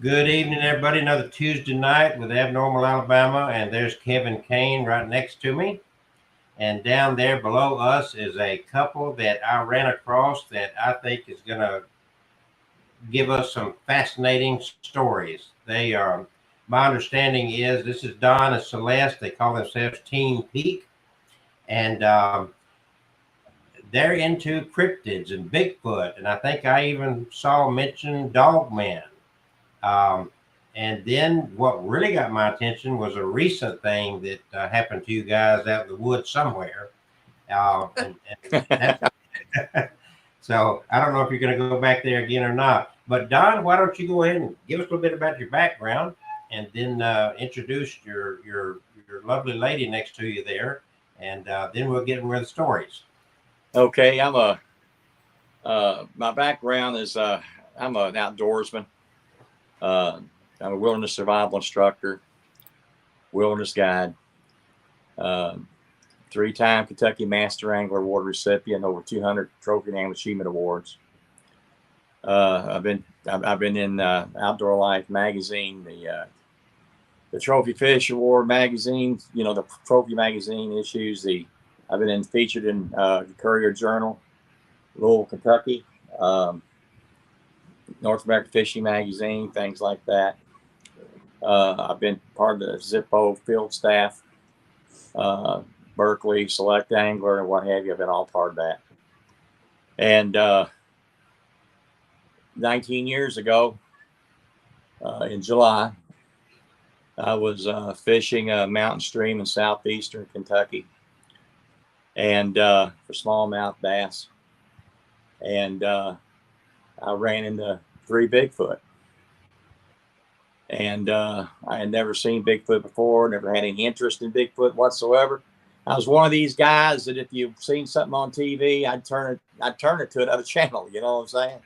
Good evening, everybody. Another Tuesday night with Abnormal Alabama, and there's Kevin Kane right next to me. And down there below us is a couple that I ran across that I think is going to give us some fascinating stories. They are, my understanding is this is Don and Celeste. They call themselves Team Peak, and they're into cryptids and Bigfoot. And I think I even saw mention Dogman. Um, and then what really got my attention was a recent thing that happened to you guys out in the woods somewhere. And that's, so I don't know if you're going to go back there again or not. But Don, why don't you go ahead and give us a little bit about your background, and then introduce your lovely lady next to you there, and then we'll get into the stories. Okay, my background is I'm an outdoorsman. I'm a wilderness survival instructor, wilderness guide, 3-time Kentucky Master Angler Award recipient, over 200 Trophy and Angler Achievement Awards. I've been in Outdoor Life magazine, the Trophy Fish Award magazine, the Trophy magazine issues. I've been featured in the Courier Journal, Louisville, Kentucky, North American Fishing Magazine, things like that. I've been part of the Zippo field staff, Berkeley, Select Angler, and what have you. I've been all part of that. And 19 years ago, in July, I was fishing a mountain stream in southeastern Kentucky, and for smallmouth bass. And I ran into 3 Bigfoot. And I had never seen Bigfoot before, never had any interest in Bigfoot whatsoever. I was one of these guys that if you've seen something on TV, I'd turn it to another channel, you know what I'm saying?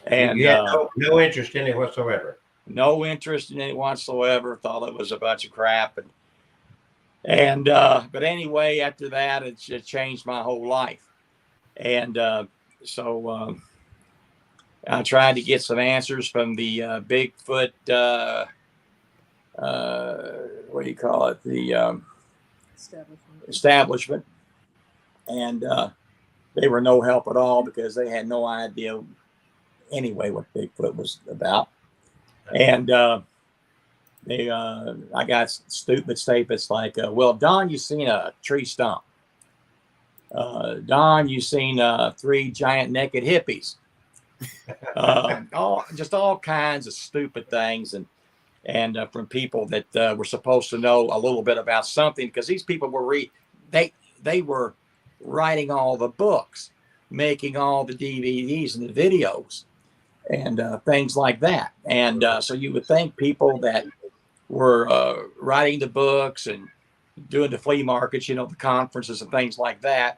And you had no interest in it whatsoever. No interest in it whatsoever. Thought it was a bunch of crap. And but anyway, after that, it changed my whole life. And so I tried to get some answers from the Bigfoot, what do you call it? The establishment. And they were no help at all because they had no idea anyway what Bigfoot was about. And I got stupid statements like, well, Don, you seen a tree stump. Don, you seen 3 giant naked hippies. All kinds of stupid things, and from people that were supposed to know a little bit about something, because these people were they were writing all the books, making all the DVDs and the videos, and things like that. And so you would think people that were writing the books and doing the flea markets, the conferences and things like that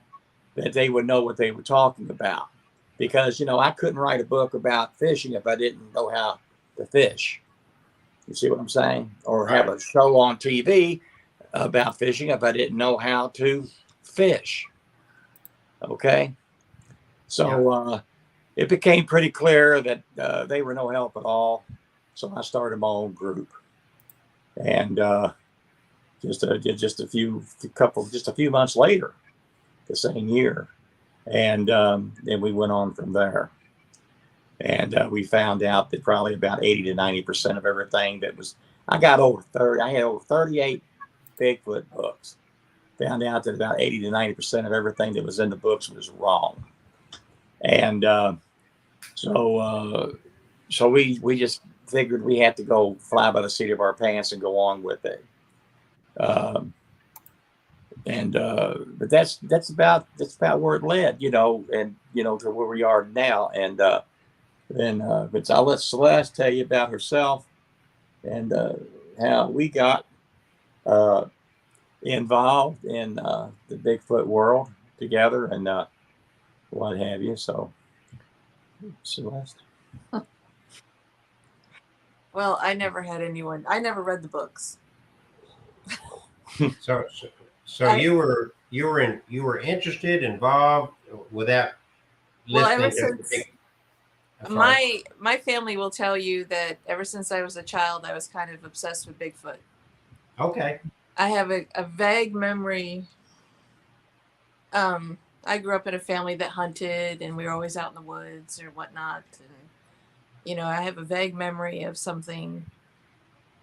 they would know what they were talking about. Because, I couldn't write a book about fishing if I didn't know how to fish. You see what I'm saying? Or have a show on TV about fishing if I didn't know how to fish. Okay? So it became pretty clear that they were no help at all. So I started my own group. And just a few months later, the same year. And then we went on from there. And we found out that probably about 80 to 90% of everything I had over 38 Bigfoot books. Found out that about 80 to 90% of everything that was in the books was wrong. And so we just figured we had to go fly by the seat of our pants and go on with it. But that's about where it led, and to where we are now. And but I'll let Celeste tell you about herself and how we got involved in the Bigfoot world together and what have you. So, Celeste. Well, I never read the books. So you were interested, involved without listening. My family will tell you that ever since I was a child, I was kind of obsessed with Bigfoot. Okay. I have a vague memory. I grew up in a family that hunted, and we were always out in the woods or whatnot. And I have a vague memory of something.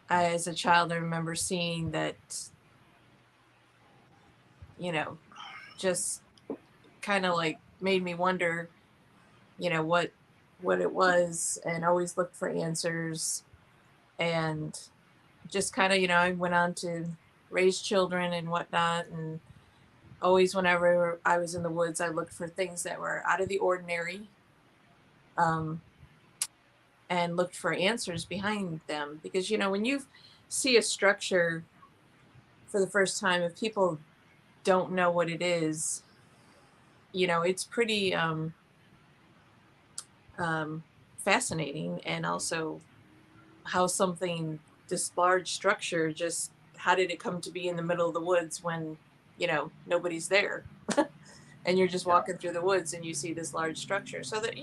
As a child, I remember seeing that. Just kind of like made me wonder, what it was, and always looked for answers. And just kind of, I went on to raise children and whatnot, and always whenever I was in the woods, I looked for things that were out of the ordinary, um, and looked for answers behind them. Because when you see a structure for the first time, if people don't know what it is, it's pretty um, fascinating. And also how something, this large structure, just how did it come to be in the middle of the woods when nobody's there. And you're just walking through the woods and you see this large structure. So that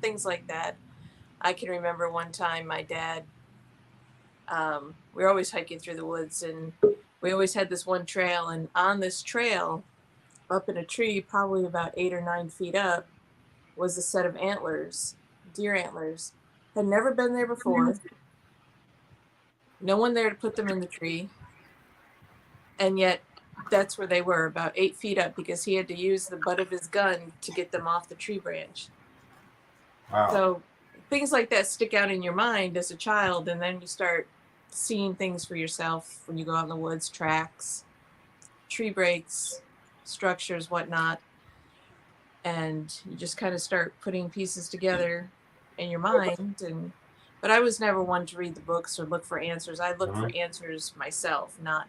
things like that. I can remember one time my dad, we were always hiking through the woods, and we always had this one trail, and on this trail up in a tree probably about 8 or 9 feet up was a set of antlers, deer antlers. Had never been there before. No one there to put them in the tree. And yet that's where they were, about 8 feet up, because he had to use the butt of his gun to get them off the tree branch. Wow. So things like that stick out in your mind as a child, and then you start seeing things for yourself when you go out in the woods, tracks, tree breaks, structures, whatnot. And you just kind of start putting pieces together in your mind. But I was never one to read the books or look for answers. I looked for answers myself, not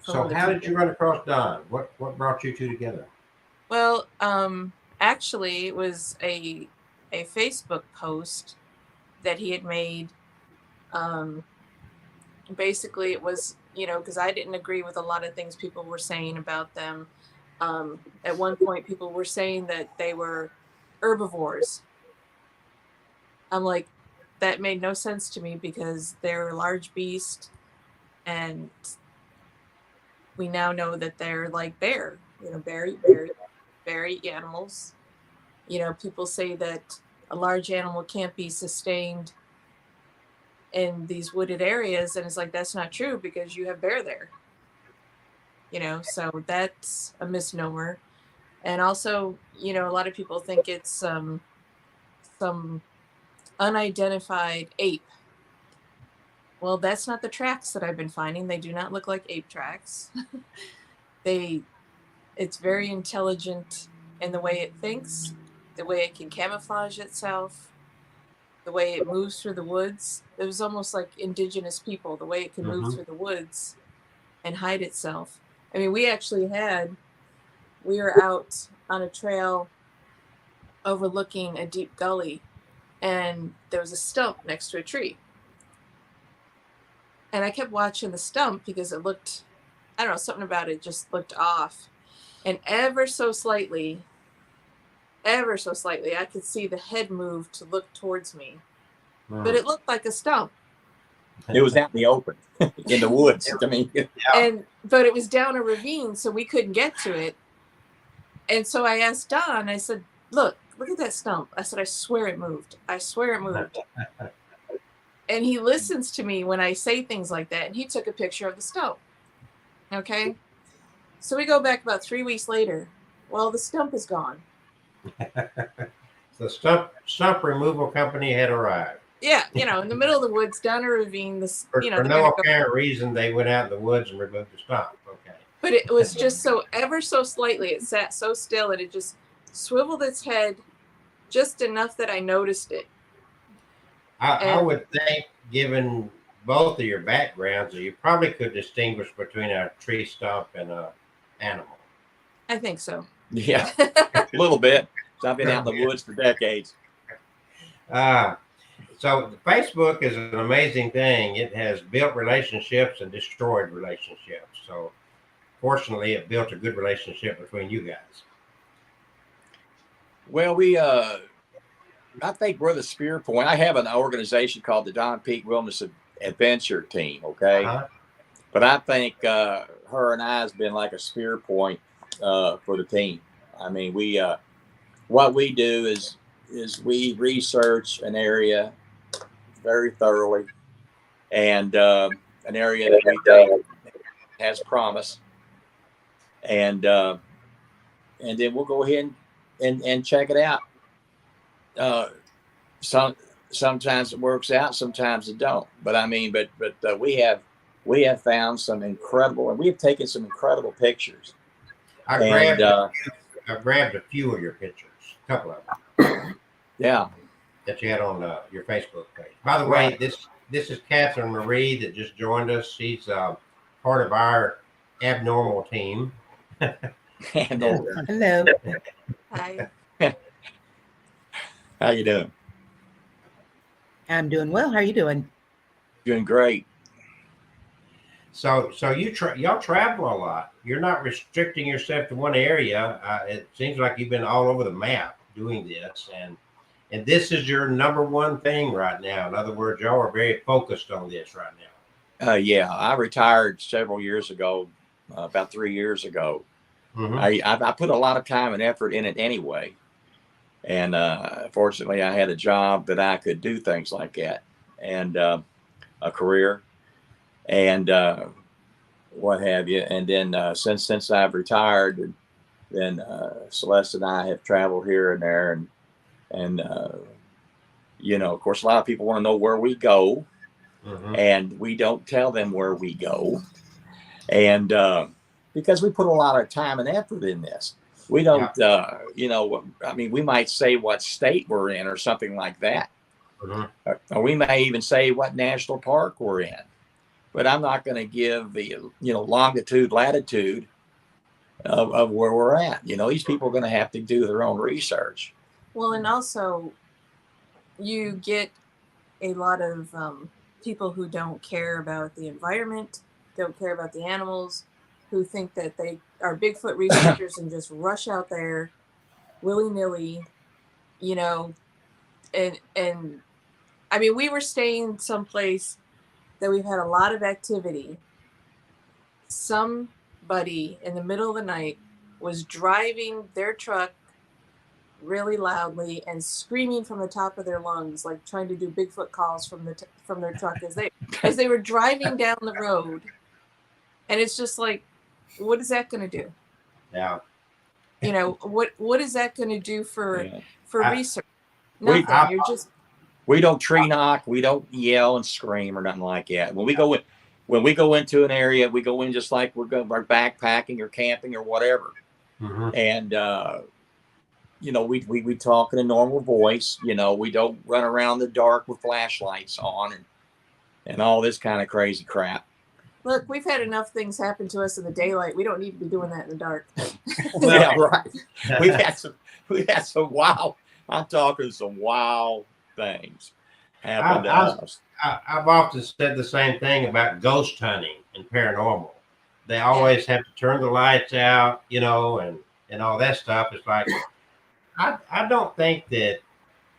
from So other how did people. you run across Don? What brought you two together? Well, actually, it was a Facebook post that he had made. Basically, it was, because I didn't agree with a lot of things people were saying about them. At one point, people were saying that they were herbivores. I'm like, that made no sense to me, because they're a large beast, and we now know that they're like bear, berry animals. People say that a large animal can't be sustained in these wooded areas, and it's like, that's not true, because you have bear there. So that's a misnomer. And also, a lot of people think it's some unidentified ape. Well, that's not the tracks that I've been finding. They do not look like ape tracks. It's very intelligent in the way it thinks, the way it can camouflage itself, the way it moves through the woods. It was almost like indigenous people, the way it can move through the woods and hide itself. I mean, we were out on a trail overlooking a deep gully, and there was a stump next to a tree. And I kept watching the stump because it looked, I don't know, something about it just looked off. And ever so slightly, I could see the head move to look towards me. But it looked like a stump. It was out in the open, in the woods. I mean, but it was down a ravine, so we couldn't get to it. And so I asked Don, I said, look at that stump. I said, I swear it moved. I swear it moved. And he listens to me when I say things like that. And he took a picture of the stump. Okay. So we go back about 3 weeks later. Well, the stump is gone. The stump removal company had arrived. Yeah. In the middle of the woods, down a ravine, For no apparent reason, they went out in the woods and removed the stump. Okay. But it was just ever so slightly. It sat so still, and it just swiveled its head just enough that I noticed it. I would think, given both of your backgrounds, you probably could distinguish between a tree stump and an animal. I think so. Yeah, a little bit. So I've been out in the woods for decades. So Facebook is an amazing thing. It has built relationships and destroyed relationships. So fortunately, it built a good relationship between you guys. Well, we I think we're the spear point. I have an organization called the Don Peak Wilderness Adventure Team. Okay. Uh-huh. But I think her and I has been like a spear point for the team. I mean, we what we do is we research an area very thoroughly, and an area that we think has promise, and then we'll go ahead and check it out. Sometimes it works out, sometimes it don't. But I mean, but we have found some incredible, and we've taken some incredible pictures. I grabbed a few of your pictures, a couple of them. Yeah. That you had on your Facebook page. By the way, this is Catherine Marie that just joined us. She's part of our abnormal team. Hello. Hi. How you doing? I'm doing well. How are you doing? Doing great. So y'all travel a lot. You're not restricting yourself to one area. It seems like you've been all over the map doing this, and this is your number one thing right now. In other words, y'all are very focused on this right now. Yeah, I retired several years ago, about 3 years ago. Mm-hmm. I put a lot of time and effort in it anyway, and fortunately, I had a job that I could do things like that, and a career, and what have you. And then since I've retired, then Celeste and I have traveled here and there, and of course, a lot of people want to know where we go, and we don't tell them where we go, and because we put a lot of time and effort in this. We don't, I mean, we might say what state we're in or something like that, or we may even say what national park we're in, but I'm not going to give the longitude, latitude of where we're at. These people are going to have to do their own research. Well, and also you get a lot of people who don't care about the environment, don't care about the animals, who think that they are Bigfoot researchers and just rush out there willy-nilly, and I mean, we were staying someplace that we've had a lot of activity. Somebody in the middle of the night was driving their truck really loudly and screaming from the top of their lungs, like trying to do Bigfoot calls from their truck as they were driving down the road. And it's just like, what is that going to do? Yeah. What is that going to do for research? Nothing. We don't tree knock. We don't yell and scream or nothing like that. When we go into an area, we go in just like we're backpacking or camping or whatever. And we talk in a normal voice. We don't run around the dark with flashlights on and all this kind of crazy crap. Look, we've had enough things happen to us in the daylight. We don't need to be doing that in the dark. Yeah, right. We've had some wild. I'm talking some wild things happen to us. I've often said the same thing about ghost hunting and paranormal. They always have to turn the lights out, and all that stuff. It's like I don't think that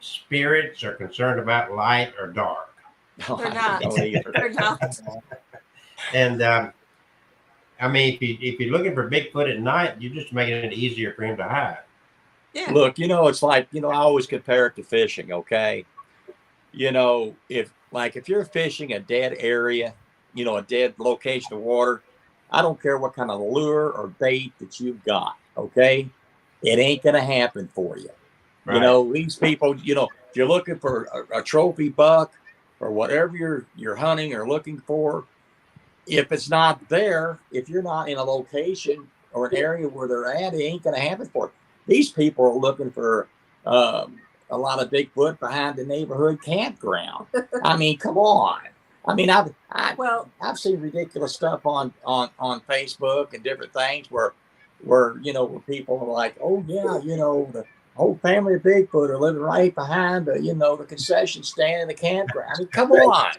spirits are concerned about light or dark. They're not. They're not. And I mean, if you're looking for Bigfoot at night, you're just making it easier for him to hide. Yeah. Look, it's like, I always compare it to fishing. Okay. If you're fishing a dead area, a dead location of water, I don't care what kind of lure or bait that you've got. Okay. It ain't going to happen for you. Right. These people, if you're looking for a trophy buck or whatever you're hunting or looking for, if it's not there, if you're not in a location or an area where they're at, it ain't going to happen for you. These people are looking for a lot of Bigfoot behind the neighborhood campground. I mean, come on. I mean, I've seen ridiculous stuff on Facebook and different things where people are like, oh yeah, the whole family of Bigfoot are living right behind the concession stand in the campground. I mean, come on.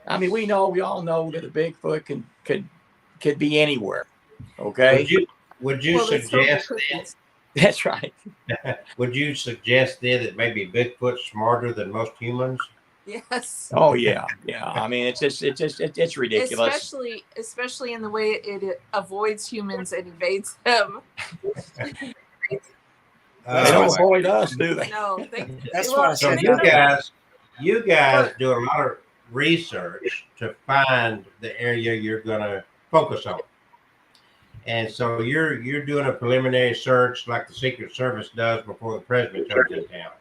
I mean, we all know that a Bigfoot could be anywhere. Okay. Would you suggest That's right. Would you suggest then that maybe Bigfoot's smarter than most humans? Yes. Oh yeah, yeah. I mean, it's ridiculous. Especially in the way it avoids humans and evades them. They don't Oh, why avoid us, do they? No, that's why well, I so said they don't even you guys look. do a lot of research to find the area you're going to focus on. And so you're doing a preliminary search like the Secret Service does before the president comes in town.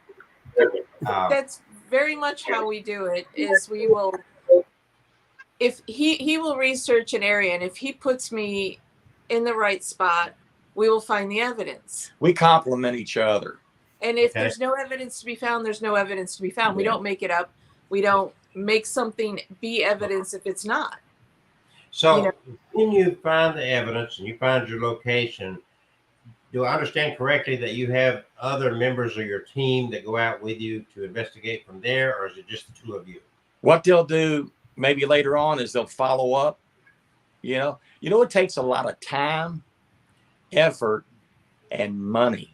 That's very much how we do it. Is we will, if he will research an area, and if he puts me in the right spot, we will find the evidence. We complement each other. And if Okay. there's no evidence to be found, there's no evidence to be found. We Yeah. don't make it up. We don't make something be evidence if it's not. So You know, when you find the evidence and you find your location, do I understand correctly that you have other members of your team that go out with you to investigate from there, or is it just the two of you? What they'll do maybe later on is they'll follow up. It takes a lot of time, effort, and money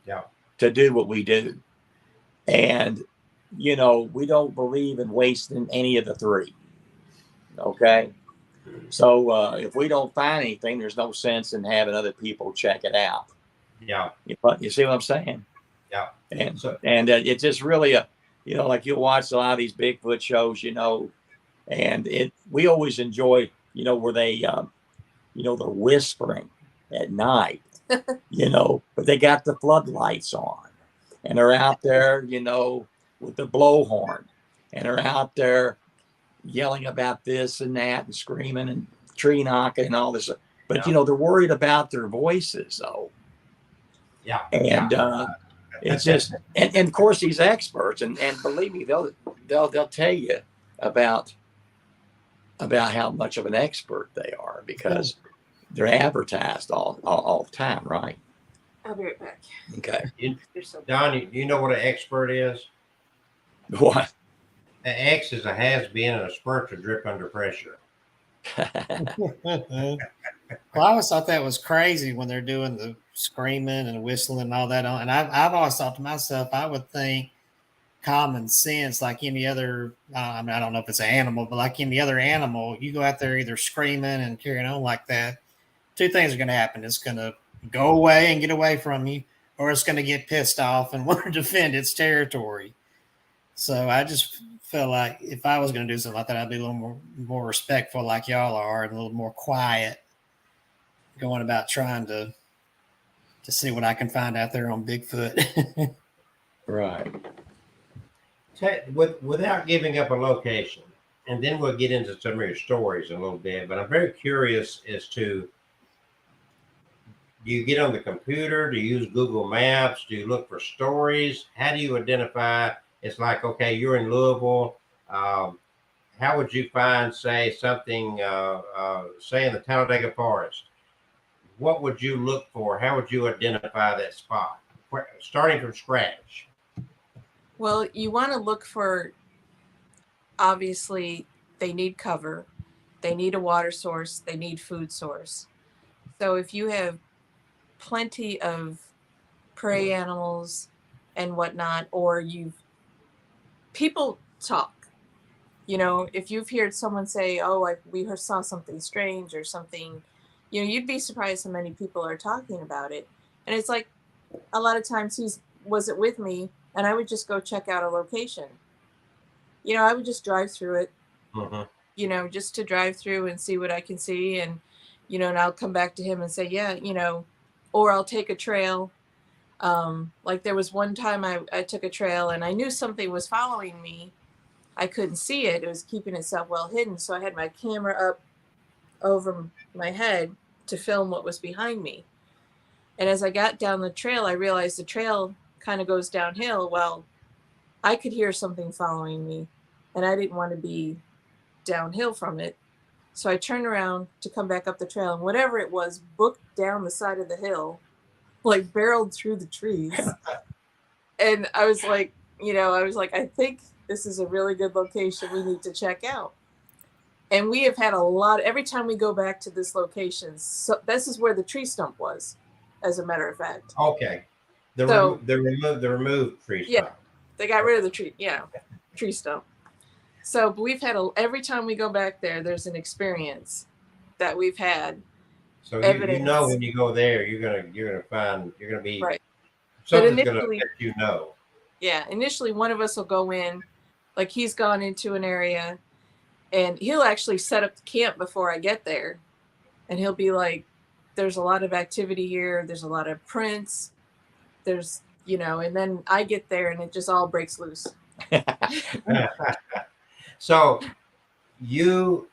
Yeah. to do what we do. And, we don't believe in wasting any of the three. Okay. So if we don't find anything, there's no sense in having other people check it out. Yeah. You see what I'm saying? Yeah. And So it's just really like you'll watch a lot of these Bigfoot shows, and we always enjoy, where they, they're whispering at night, but they got the floodlights on and they're out there, with the blowhorn, and they're out there yelling about this and that and screaming and tree knocking and all this. But, Yeah. they're worried about their voices, though. yeah. And it's just, and of course, these experts, and believe me, they'll tell you about how much of an expert they are because they're advertised all the time, right? I'll be right back. Okay. You're so Don, you know what an expert is? What? An X is a has been and a spurt to drip under pressure. Well, I always thought that was crazy when they're doing the screaming and whistling and all that. And I've always thought to myself, I would think common sense, like any other, I don't know if it's an animal, but like any other animal, you go out there either screaming and carrying on like that. Two things are going to happen. It's going to go away and get away from you, or it's going to get pissed off and want to defend its territory. So I just felt like if I was going to do something like that, I'd be a little more respectful like y'all are and a little more quiet going about trying to see what I can find out there on Bigfoot. Right. Without giving up a location, and then we'll get into some of your stories in a little bit, but I'm very curious as to, do you get on the computer? Do you use Google Maps? Do you look for stories? How do you identify? It's like, okay, you're in Louisville. How would you find, say, something, say in the Talladega Forest? What would you look for? How would you identify that spot? Starting from scratch. Well, you want to look for, obviously, they need cover, they need a water source, they need food source. So if you have plenty of prey animals and whatnot, or people talk, if you've heard someone say, oh, we saw something strange or something, you'd be surprised how many people are talking about it. And it's like, a lot of times he wasn't with me, and I would just go check out a location. I would just drive through it, just to drive through and see what I can see. And, and I'll come back to him and say, yeah, or I'll take a trail. Like there was one time I took a trail and I knew something was following me. I couldn't see it. It was keeping itself well hidden. So I had my camera up over my head to film what was behind me. And as I got down the trail, I realized the trail kind of goes downhill. Well, I could hear something following me and I didn't want to be downhill from it. So I turned around to come back up the trail, and whatever it was booked down the side of the hill, like barreled through the trees. And I was like, I think this is a really good location we need to check out. And we have had every time we go back to this location, so this is where the tree stump was. as a matter of fact. Okay. So- The removed tree Yeah. stump. They got rid of the tree, tree stump. So, but we've had every time we go back there, there's an experience that we've had. So you know Evidence. when you go there, you're gonna be Right. something's gonna initially- let you know. Yeah, initially one of us will go in, like he's gone into an area, and he'll actually set up the camp before I get there, and he'll be like, "There's a lot of activity here. There's a lot of prints. There's, and then I get there and it just all breaks loose." So you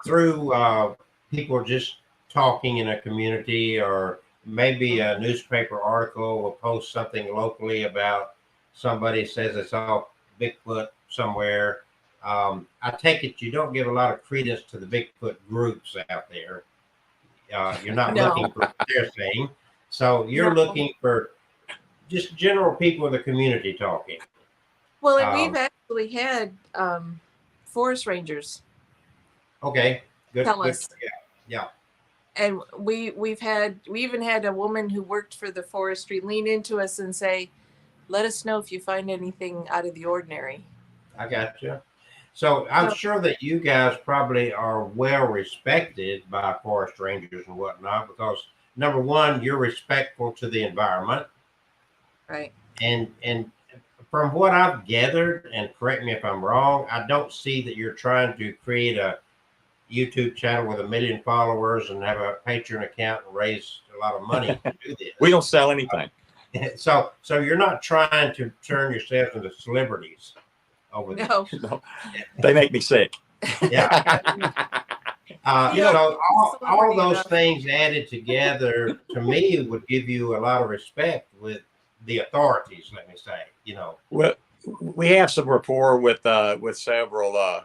through people just talking in a community, or maybe a newspaper article will post something locally about somebody says they saw Bigfoot somewhere. I take it you don't give a lot of credence to the Bigfoot groups out there. You're not No. looking for what they're saying. So you're No. looking for just general people in the community talking. Well, and we've actually had forest rangers Okay, good. tell Good. us. Yeah. And we even had a woman who worked for the forestry lean into us and say, "Let us know if you find anything out of the ordinary." I got you. So I'm So- sure that you guys probably are well respected by forest rangers and whatnot, because number one, you're respectful to the environment, Right. and from what I've gathered, and correct me if I'm wrong, I don't see that you're trying to create a YouTube channel with 1 million followers and have a Patreon account and raise a lot of money to do this. We don't sell anything. So you're not trying to turn yourselves into celebrities over there. No. No, they make me sick. Yeah. You know, So all celebrity those enough. things added together, to me, would give you a lot of respect with the authorities. Let me say, Well, we have some rapport with several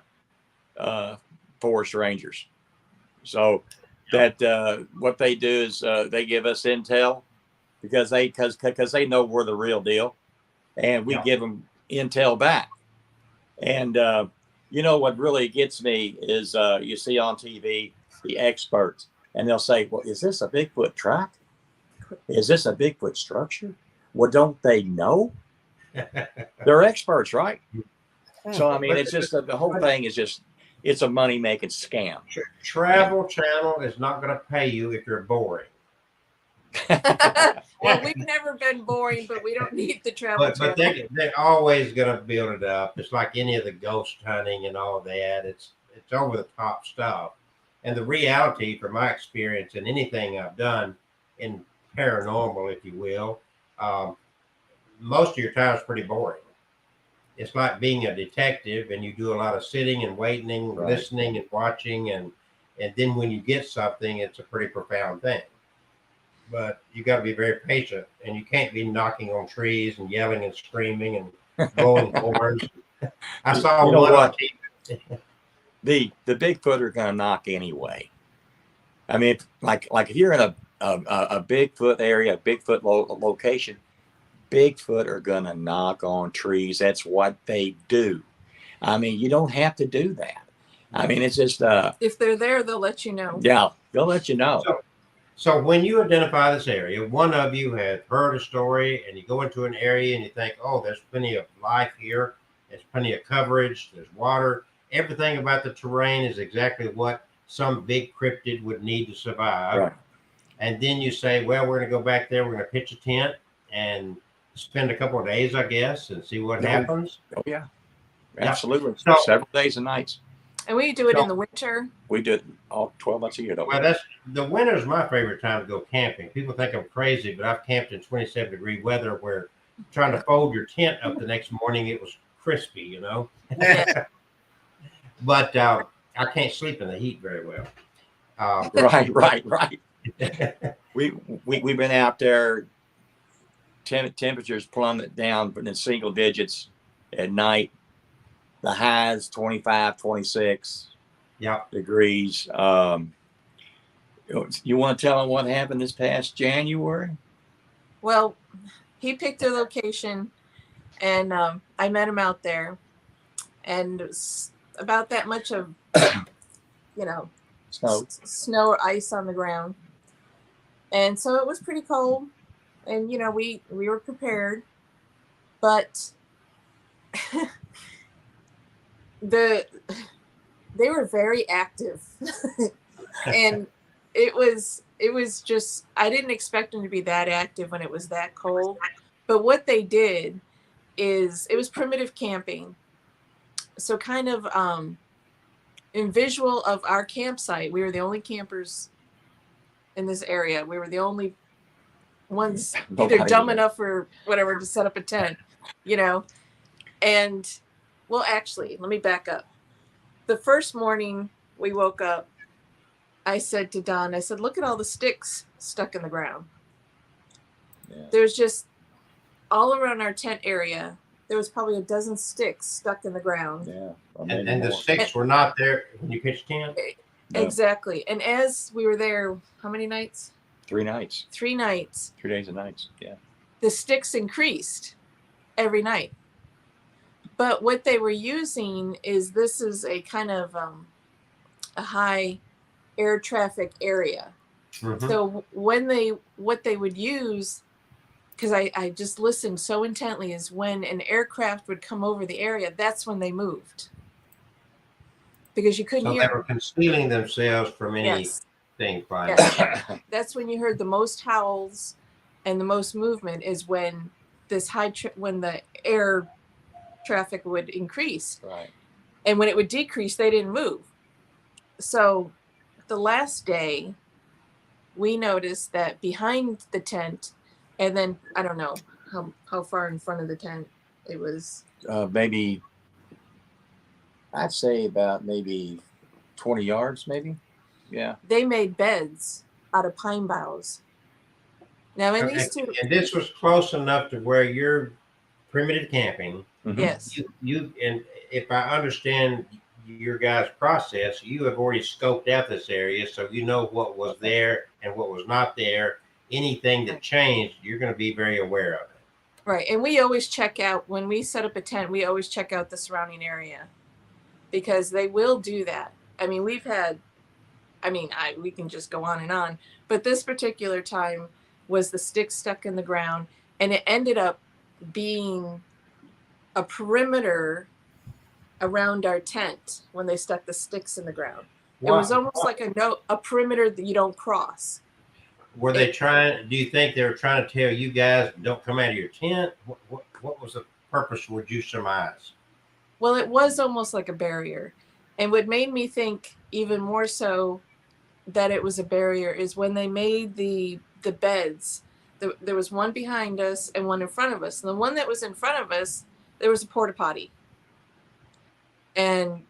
forest rangers. So that what they do is they give us intel because they know we're the real deal, and we Yeah. give them intel back. And what really gets me is you see on TV the experts, and they'll say, "Well, is this a Bigfoot track? Is this a Bigfoot structure?" Well, don't they know? They're experts, right? So I mean, But it's just the whole thing is just it's a money making scam. Travel Channel is not going to pay you if you're boring. Well, we've never been boring, but we don't need the travel But channel. they're always going to build it up. It's like any of the ghost hunting and all that. It's over the top stuff. And the reality, from my experience and anything I've done in paranormal, if you will, most of your time is pretty boring. It's like being a detective, and you do a lot of sitting and waiting, Right. listening and watching, and then when you get something, it's a pretty profound thing. But you got to be very patient, and you can't be knocking on trees and yelling and screaming and blowing horns. I saw You know one on what? TV. The Bigfoot are going to knock anyway. I mean, like if you're in a Bigfoot area, a Bigfoot location, Bigfoot are going to knock on trees. That's what they do. I mean, you don't have to do that. I mean, it's just If they're there, they'll let you know. yeah, they'll let you know. So when you identify this area, one of you has heard a story, and you go into an area and you think, oh, there's plenty of life here. There's plenty of coverage. There's water. Everything about the terrain is exactly what some big cryptid would need to survive. Right. And then you say, well, we're going to go back there. We're going to pitch a tent and spend a couple of days, I guess, and see what happens. Oh yeah, Yeah. absolutely. So- Several days and nights. And we do it So- in the winter. We do it all 12 months a year. Don't we? Well, that's the winter's my favorite time to go camping. People think I'm crazy, but I've camped in 27-degree weather where trying to fold your tent up the next morning, it was crispy, Yeah. But I can't sleep in the heat very well. Right. We've been out there. Temperatures plummet down, but in single digits at night. The highs 25, 26 Yeah. degrees. You want to tell them what happened this past January? Well, he picked a location, and I met him out there, and it was about that much of, Snow. snow or ice on the ground. And so it was pretty cold, and you know, we were prepared, but they were very active. And it was just, I didn't expect them to be that active when it was that cold. But what they did is, it was primitive camping. So kind of in visual of our campsite, we were the only campers in this area. We were the only ones either dumb enough or whatever to set up a tent, you know. And well, actually, let me back up. The first morning we woke up, I said to Don, I said, look at all the sticks stuck in the ground. Yeah. There's just all around our tent area, there was probably a dozen sticks stuck in the ground. Yeah. And the sticks were not there when you pitched tent? No. Exactly. And as we were there, how many nights? 3 nights. 3 nights. 3 days and nights. Yeah. The sticks increased every night. But what they were using is, this is a kind of a high air traffic area. Mhm. So what they would use, because I just listened so intently, is when an aircraft would come over the area, that's when they moved. Because you couldn't So hear. they were concealing themselves from Yes. anything flying. Yes. That's when you heard the most howls and the most movement, is when this when the air traffic would increase. Right. And when it would decrease, they didn't move. So the last day, we noticed that behind the tent, and then I don't know how far in front of the tent it was. Maybe, I'd say about maybe 20 yards, maybe. Yeah. They made beds out of pine boughs. Now in these two, And this was close enough to where you're primitive camping. Mhm. yes, You and if I understand your guys' process, you have already scoped out this area, so you know what was there and what was not there. Anything that changed, you're going to be very aware of it. right. And we always check out, when we set up a tent, we always check out the surrounding area, because they will do that. I mean, we can just go on, but this particular time was the sticks stuck in the ground, and it ended up being a perimeter around our tent when they stuck the sticks in the ground. It was almost like a perimeter that you don't cross. Were they trying? Do you think they were trying to tell you guys don't come out of your tent? What was the purpose? Would you surmise? Well, it was almost like a barrier, and what made me think even more so that it was a barrier is when they made the beds. There was one behind us and one in front of us. And the one that was in front of us, there was a porta potty, and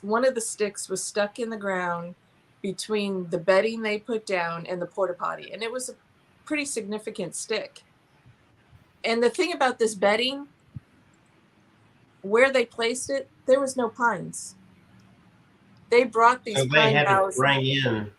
one of the sticks was stuck in the ground between the bedding they put down and the porta potty, and it was a pretty significant stick. And the thing about this bedding, where they placed it, there was no pines. They brought these So they pine had to boughs. bring in.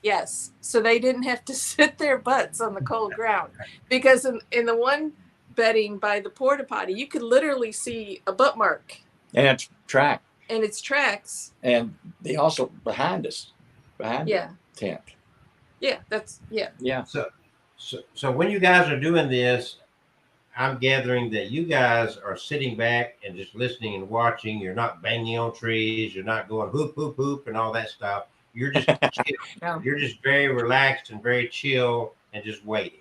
Yes, so they didn't have to sit their butts on the cold ground, because in the one bedding by the porta potty, you could literally see a butt mark And it's track. and its tracks. And they also behind us, behind Yeah, the tent. yeah, that's Yeah. So when you guys are doing this, I'm gathering that you guys are sitting back and just listening and watching. You're not banging on trees. You're not going hoop, hoop, hoop and all that stuff. You're just chill. No. You're just very relaxed and very chill and just waiting.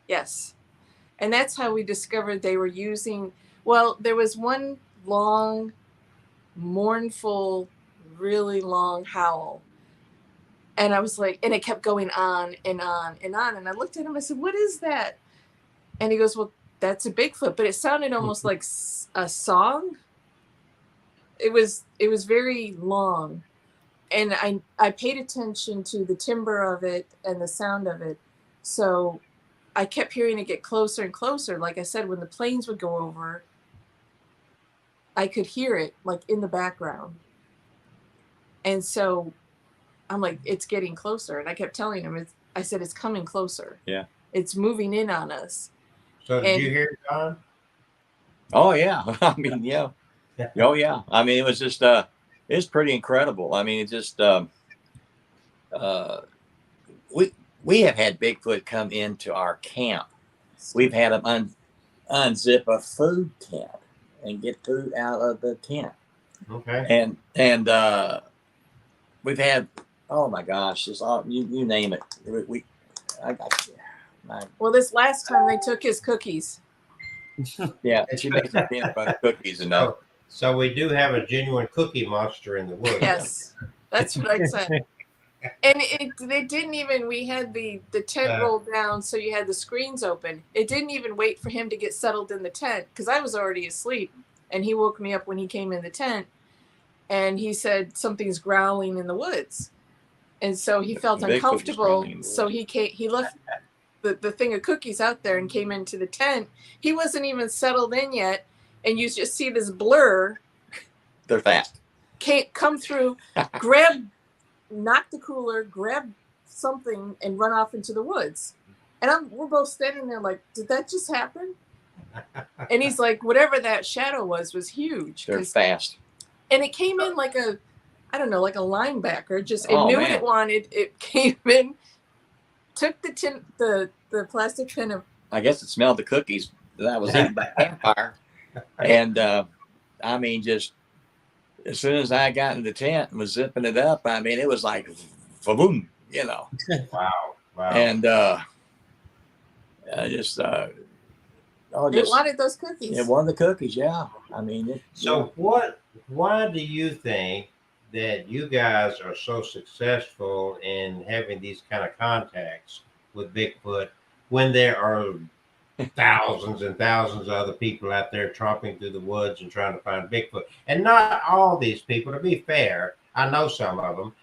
Yes. And that's how we discovered they were using, well, there was one long, mournful, really long howl. And I was like, and it kept going on and on and on. And I looked at him, I said, what is that? And he goes, well, that's a Bigfoot. But it sounded almost like a song. It was very long. And I paid attention to the timbre of it and the sound of it. So I kept hearing it get closer and closer. Like I said, when the planes would go over, I could hear it like in the background. And so I'm like, it's getting closer. And I kept telling him, I said, it's coming closer. Yeah. It's moving in on us. So did you hear it, Don? Oh yeah. I mean, yeah. Oh yeah. I mean, it was just it's pretty incredible. I mean, it just we have had Bigfoot come into our camp. We've had them unzip a food tent and get food out of the tent. Okay. And we've had, oh my gosh, just all, you name it. I got Well, this last time they took his cookies. yeah, she made some peanut butter cookies and So we do have a genuine cookie monster in the woods. Yes, that's what I said. And they didn't even, we had the tent rolled down, so you had the screens open. It didn't even wait for him to get settled in the tent, because I was already asleep, and he woke me up when he came in the tent, and he said something's growling in the woods. And so he felt uncomfortable, so he left the thing of cookies out there and came into the tent. He wasn't even settled in yet, and you just see this blur. They're fast. Come through, knock the cooler, grab something, and run off into the woods. And we're both standing there like, did that just happen? And he's like, whatever that shadow was huge. They're fast. And it came in like a, I don't know, like a linebacker. It knew what it wanted. It came in, took the plastic tin of. I guess it smelled the cookies that I was eating by campfire. And I mean, just as soon as I got in the tent and was zipping it up, I mean, it was like, boom, you know. Wow. And it wanted those cookies. It wanted the cookies, yeah. I mean, why do you think that you guys are so successful in having these kind of contacts with Bigfoot when there are thousands and thousands of other people out there tromping through the woods and trying to find Bigfoot? And not all these people, to be fair, I know some of them.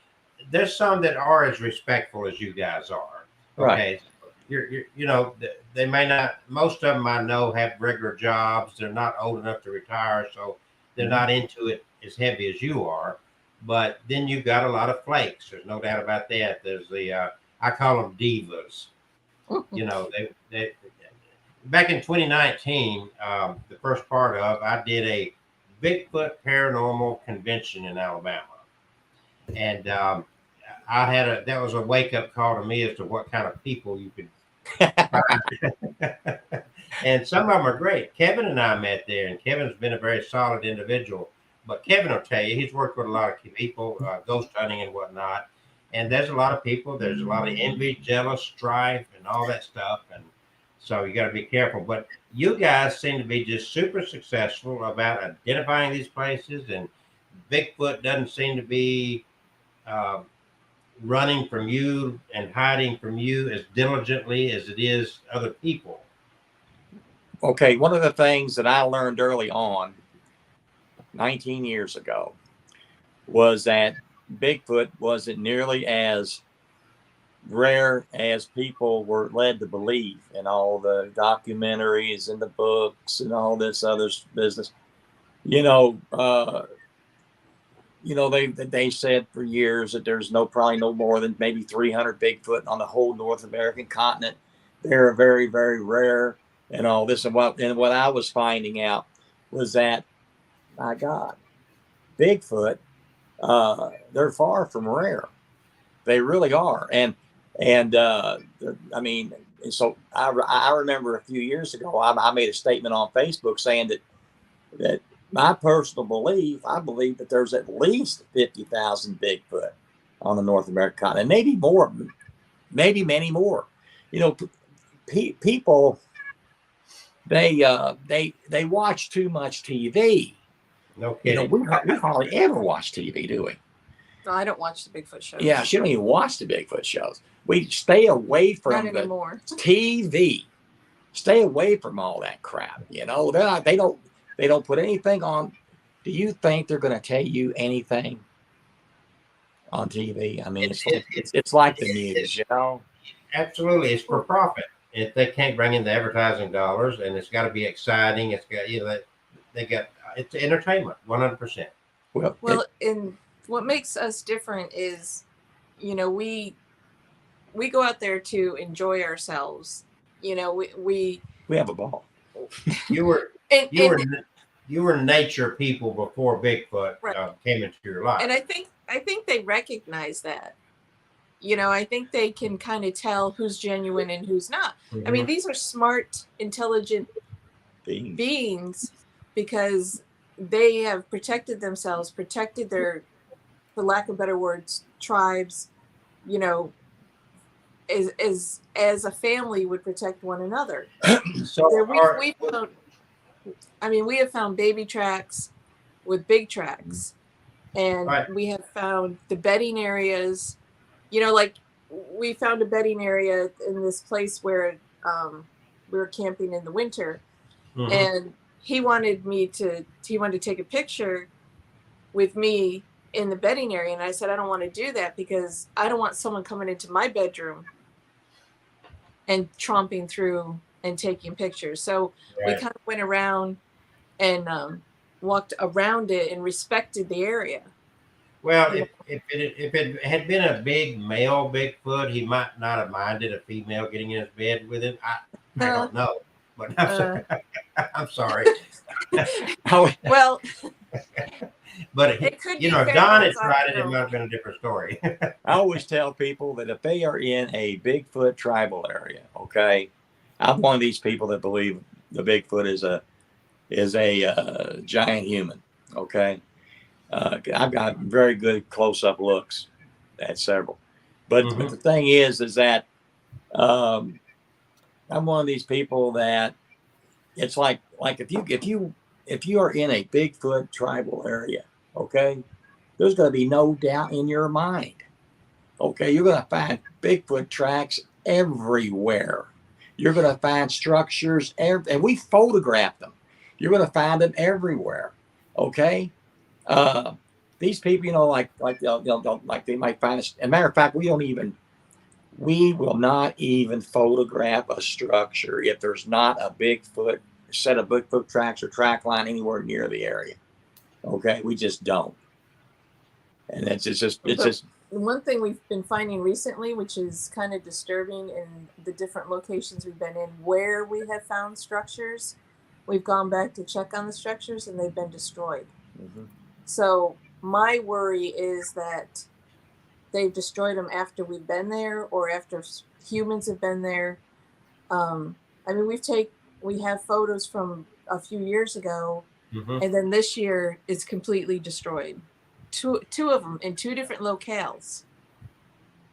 There's some that are as respectful as you guys are. Okay. Right. You know, they may not, most of them I know have regular jobs. They're not old enough to retire, so they're not into it as heavy as you are. But then you've got a lot of flakes. There's no doubt about that. There's I call them divas. You know, they back in 2019, the first part of, I did a Bigfoot paranormal convention in Alabama. And that was a wake up call to me as to what kind of people you could and some of them are great. Kevin and I met there, and Kevin's been a very solid individual. But Kevin will tell you, he's worked with a lot of people, ghost hunting and whatnot. And there's a lot of people. There's a lot of envy, jealous, strife, and all that stuff. And so you got to be careful. But you guys seem to be just super successful about identifying these places. And Bigfoot doesn't seem to be running from you and hiding from you as diligently as it is other people. Okay, one of the things that I learned early on, 19 years ago, was that Bigfoot wasn't nearly as rare as people were led to believe in all the documentaries and the books and all this other business. They said for years that there's probably no more than maybe 300 Bigfoot on the whole North American continent. They're very, very rare and all this. And what I was finding out was that, my God, Bigfoot, they're far from rare. They really are. And I mean, so I remember a few years ago, I made a statement on Facebook saying that my personal belief, I believe that there's at least 50,000 Bigfoot on the North American continent, maybe more, maybe many more. People, they watch too much TV. No kidding. We hardly ever watch TV, do we? No, I don't watch the Bigfoot shows. Yeah, she don't even watch the Bigfoot shows. We stay away from Not anymore. TV. Stay away from all that crap. They don't put anything on. Do you think they're going to tell you anything on TV? I mean, it's like the news, Absolutely, it's for profit. If they can't bring in the advertising dollars, and it's got to be exciting, it's got it's entertainment, 100%. Well, and what makes us different is, we go out there to enjoy ourselves. We have a ball. You were nature people before Bigfoot came into your life. And I think they recognize that. you know, I think they can kind of tell who's genuine and who's not. I mean, these are smart, intelligent beings because they have protected themselves, protected their, for lack of better words, tribes, you know, as a family would protect one another. So We found, I mean, we have found baby tracks with big tracks, and right. we have found the bedding areas. You know, like we found a bedding area in this place where we were camping in the winter, and he wanted to take a picture with me in the bedding area, and I said I don't want to do that because I don't want someone coming into my bedroom and tromping through and taking pictures. So we kind of went around and walked around it and respected the area. Well, if it had been a big male Bigfoot, he might not have minded a female getting in his bed with him. I don't know, but I'm sorry. Well, but it could you be know, if Don had pheromones, tried it, it might have been a different story. I always tell people that if they are in a Bigfoot tribal area, okay, I'm one of these people that believe the Bigfoot is a giant human. Okay, I've got very good close-up looks at several, but the thing is that I'm one of these people that it's like if you are in a Bigfoot tribal area, okay, there's going to be no doubt in your mind. Okay, you're going to find Bigfoot tracks everywhere. You're going to find structures, and we photograph them. You're going to find them everywhere. Okay, these people, you know, like they might find us. As a matter of fact, we will not even photograph a structure if there's not a Bigfoot set of Bigfoot tracks or track line anywhere near the area. Okay, we just don't. And it's just one thing we've been finding recently, which is kind of disturbing in the different locations we've been in where we have found structures, we've gone back to check on the structures and they've been destroyed. So my worry is that they've destroyed them after we've been there or after humans have been there. I mean, we have photos from a few years ago, and then this year it's completely destroyed. Two of them in two different locales.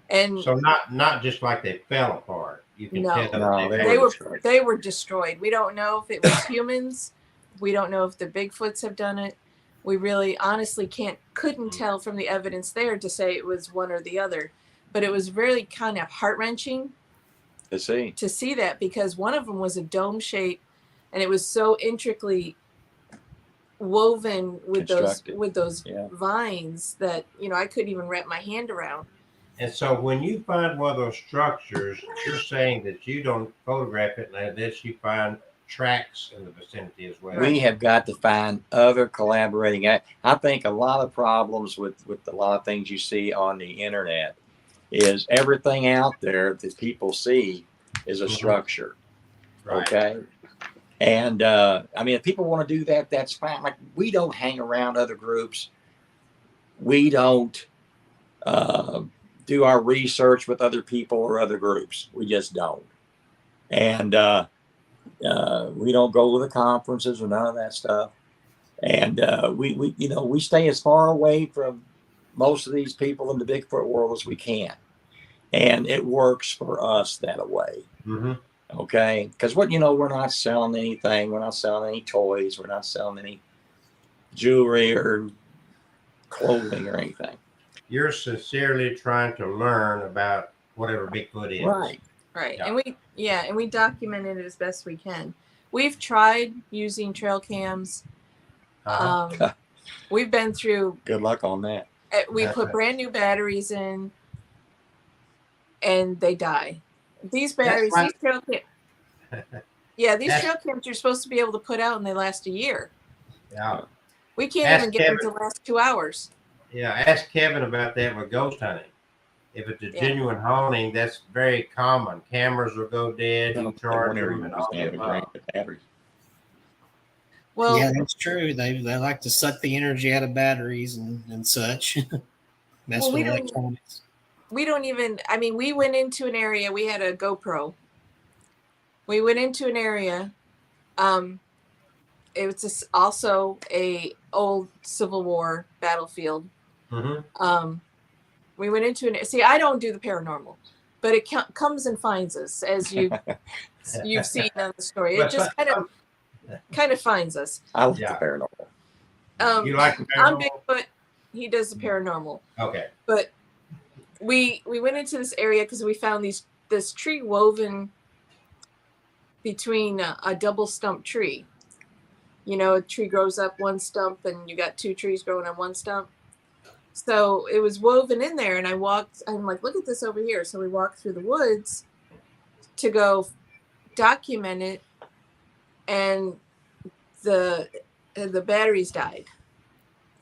And so not just like they fell apart. You can tell they were destroyed. We don't know if it was humans. We don't know if the Bigfoots have done it. We really honestly couldn't tell from the evidence there to say it was one or the other. But it was really kind of heart-wrenching to see that, because one of them was a dome shape and it was so intricately woven with those vines that, you know, I couldn't even wrap my hand around. And so when you find one of those structures, you're saying that you don't photograph it unless you find tracks in the vicinity as well. We have got to find other collaborating. I think a lot of problems with a lot of things you see on the internet is everything out there that people see is a structure. Right. Okay. And I mean, if people want to do that, that's fine. Like, we don't hang around other groups. We don't do our research with other people or other groups. We just don't. And we don't go to the conferences or none of that stuff. And we stay as far away from most of these people in the Bigfoot world as we can. And it works for us that way. Okay, because we're not selling anything. We're not selling any toys. We're not selling any jewelry or clothing or anything. You're sincerely trying to learn about whatever Bigfoot is. Right. Yeah. And we document it as best we can. We've tried using trail cams. We've been through. Good luck on that. We put brand new batteries in, and they die. These batteries, these trail cams. Yeah, these trail cams you're supposed to be able to put out, and they last a year. Yeah. We can't even get them to last 2 hours. Yeah, ask Kevin about that with ghost hunting. If it's a genuine haunting, that's very common. Cameras will go dead, you charge them, and all that. Well, yeah, that's true. They like to suck the energy out of batteries and such. Mess with electronics. we don't even, I mean, we went into an area, we had a GoPro. We went into an area. It was just also a old Civil War battlefield. Mm-hmm. We went into an, see, I don't do the paranormal, but it comes and finds us, as you've seen on the story. It just kind of finds us. I like Yeah. the paranormal. You like the I'm paranormal? Bigfoot. He does the paranormal. Okay. But we went into this area because we found this tree woven between a double stump tree. You know, a tree grows up one stump and you got two trees growing on one stump. So it was woven in there, and I'm like, look at this over here. So we walked through the woods to go document it, and the batteries died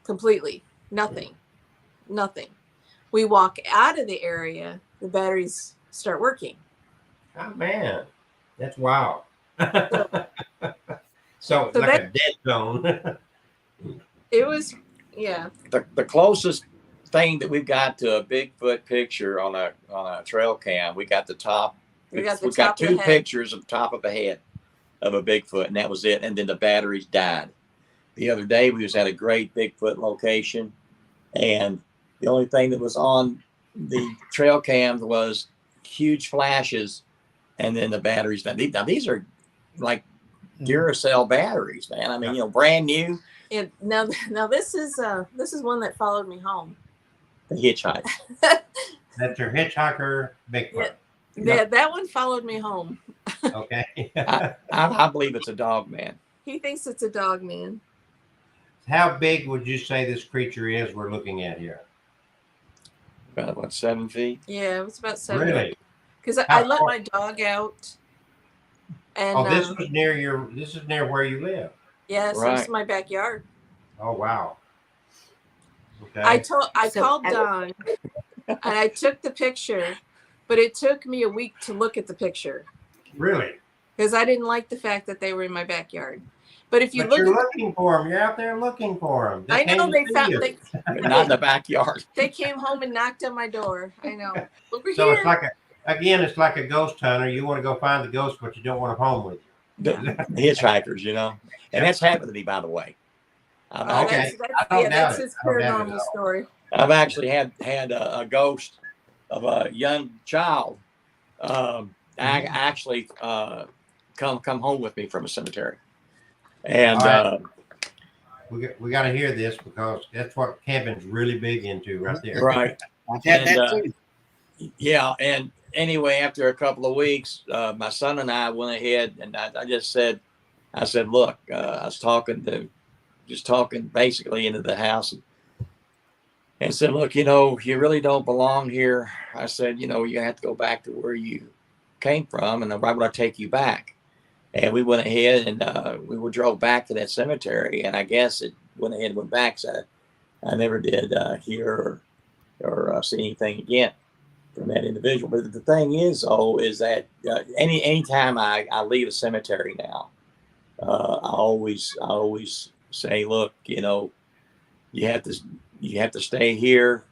completely. Nothing. We walk out of the area, the batteries start working. Oh man, that's wild. So it's like a dead zone. It was, yeah. The closest thing that we've got to a Bigfoot picture on a trail cam, we got the top. We got two pictures of the top of the head of a Bigfoot, and that was it. And then the batteries died. The other day we was at a great Bigfoot location, and the only thing that was on the trail cam was huge flashes, and then the batteries died. Now these are like Duracell batteries, man. I mean, brand new. And now this is one that followed me home. The hitchhike. That's your hitchhiker Bigfoot. Yeah, that one followed me home. Okay. I believe it's a Dogman. He thinks it's a Dogman. How big would you say this creature is we're looking at here? About what, 7 feet? Yeah, it was about 7. Really? Because I let my dog out. And this was near this is near where you live. Yes, Right. it's my backyard. Oh wow. Okay. I called Don and I took the picture, but it took me a week to look at the picture Really? because I didn't like the fact that they were in my backyard. But if you you're looking for them. You're out there looking for them. I know they found Not in the backyard. they came home and knocked on my door. I know. Over So here. it's like it's like a ghost hunter. You want to go find the ghost, but you don't want them home with you. The hitchhikers, and that's happened to me, by the way. Okay. That's his paranormal story. I've actually had a ghost of a young child actually come home with me from a cemetery, and right. We got to hear this because that's what Kevin's really big into right there. right. I've had that too. Yeah, and anyway, after a couple of weeks, my son and I went ahead, and I just said, look, I was talking basically into the house, and said, look, you really don't belong here. I said, you have to go back to where you came from, and why would I take you back? And we went ahead and we drove back to that cemetery, and I guess it went ahead and went back. So I never did hear or see anything again from that individual. But the thing is that anytime I leave a cemetery now, I always say, look, you have to stay here.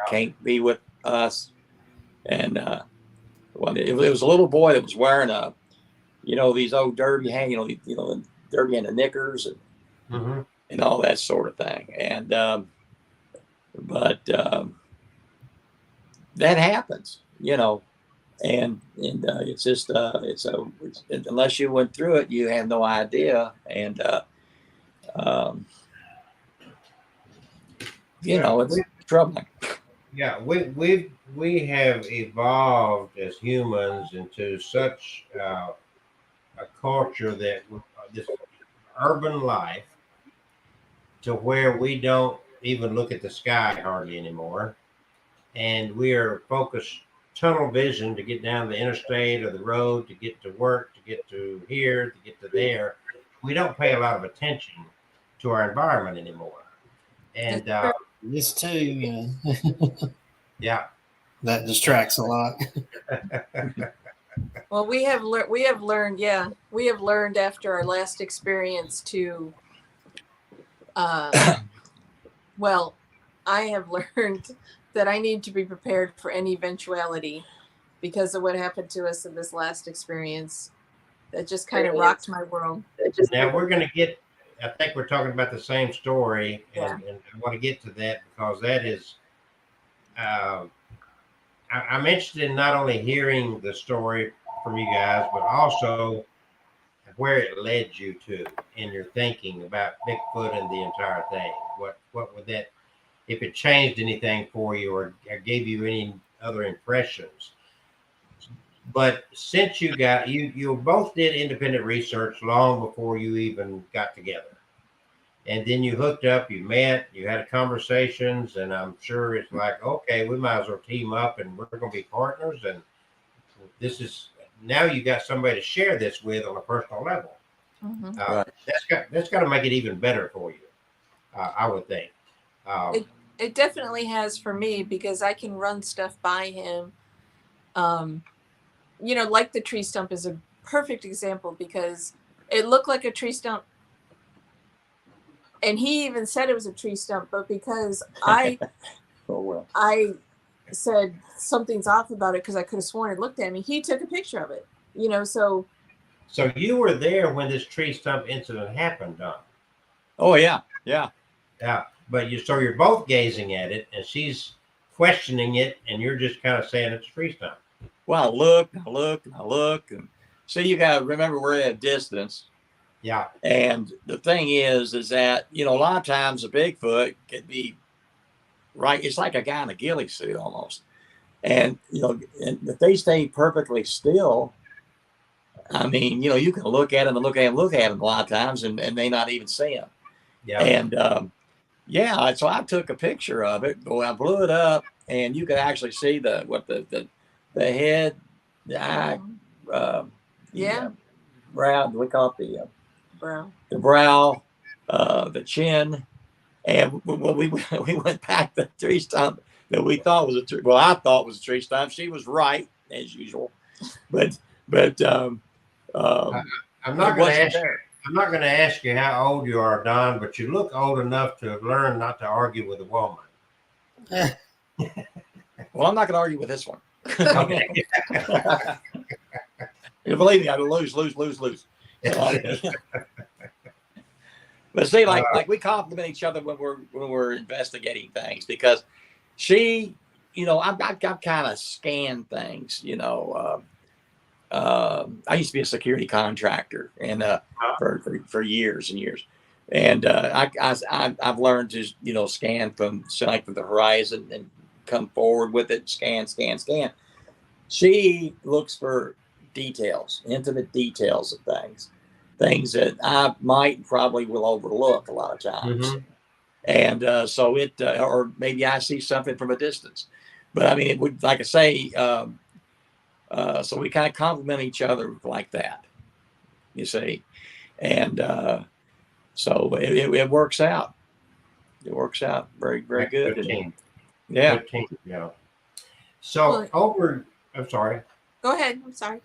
Can't be with us. And it was a little boy that was wearing these old derby derby and the knickers and all that sort of thing. And but that happens, and it's just unless you went through it, you have no idea. And it's troubling. Yeah, we have evolved as humans into such a culture that this urban life to where we don't even look at the sky hardly anymore, and we are focused tunnel vision to get down the interstate or the road, to get to work, to get to here, to get to there. We don't pay a lot of attention to our environment anymore, and this too, yeah, that distracts a lot. Well, we have learned after our last experience to well, I have learned that I need to be prepared for any eventuality because of what happened to us in this last experience. That just kind of rocked my world. Now we're going to get. I think we're talking about the same story, Yeah. and I want to get to that because that is. I'm interested in not only hearing the story from you guys, but also where it led you to in your thinking about Bigfoot and the entire thing. What would that, if it changed anything for you or gave you any other impressions? But since you both did independent research long before you even got together. And then you hooked up, you met, you had conversations, and I'm sure it's like, okay, we might as well team up and we're going to be partners. And this is now you got somebody to share this with on a personal level. Mm-hmm. Right. That's got to make it even better for you, I would think. It definitely has for me because I can run stuff by him. You know, like the tree stump is a perfect example because it looked like a tree stump. And he even said it was a tree stump, but because I said something's off about it because I could have sworn it looked at me, he took a picture of it. You know, so you were there when this tree stump incident happened, Don. Oh yeah, yeah. Yeah, but you're both gazing at it, and she's questioning it, and you're just kind of saying it's a tree stump. Well, I look, and so you got to remember we're at a distance. Yeah. And the thing is that, you know, a lot of times a Bigfoot could be right. It's like a guy in a ghillie suit almost. And, you know, and if they stay perfectly still, I mean, you know, you can look at them and look at them a lot of times and may not even see them. Yeah. And, yeah, so I took a picture of it. Boy, I blew it up and you could actually see the head, the eye, yeah, brow, we call it the brow, the chin, and when we went back the tree stump that we thought was a tree. Well, I thought was a tree stump. She was right as usual, but I'm not going to ask. I'm not going to ask you how old you are, Don, but you look old enough to have learned not to argue with a woman. Well, I'm not going to argue with this one. Okay. You believe me, I lose. But see, like we compliment each other when we're investigating things because she, you know, I've kind of scanned things. You know, I used to be a security contractor and for years and years, and I've learned to, you know, scan from the horizon and come forward with it, scan. She looks for details, intimate details of things that I probably will overlook a lot of times. Mm-hmm. And so or maybe I see something from a distance, but I mean, it would, like I say, so we kind of complement each other like that, you see, and so it works out. It works out very, very good. Good team. Yeah. Good team. Yeah. So I'm sorry. Go ahead. I'm sorry.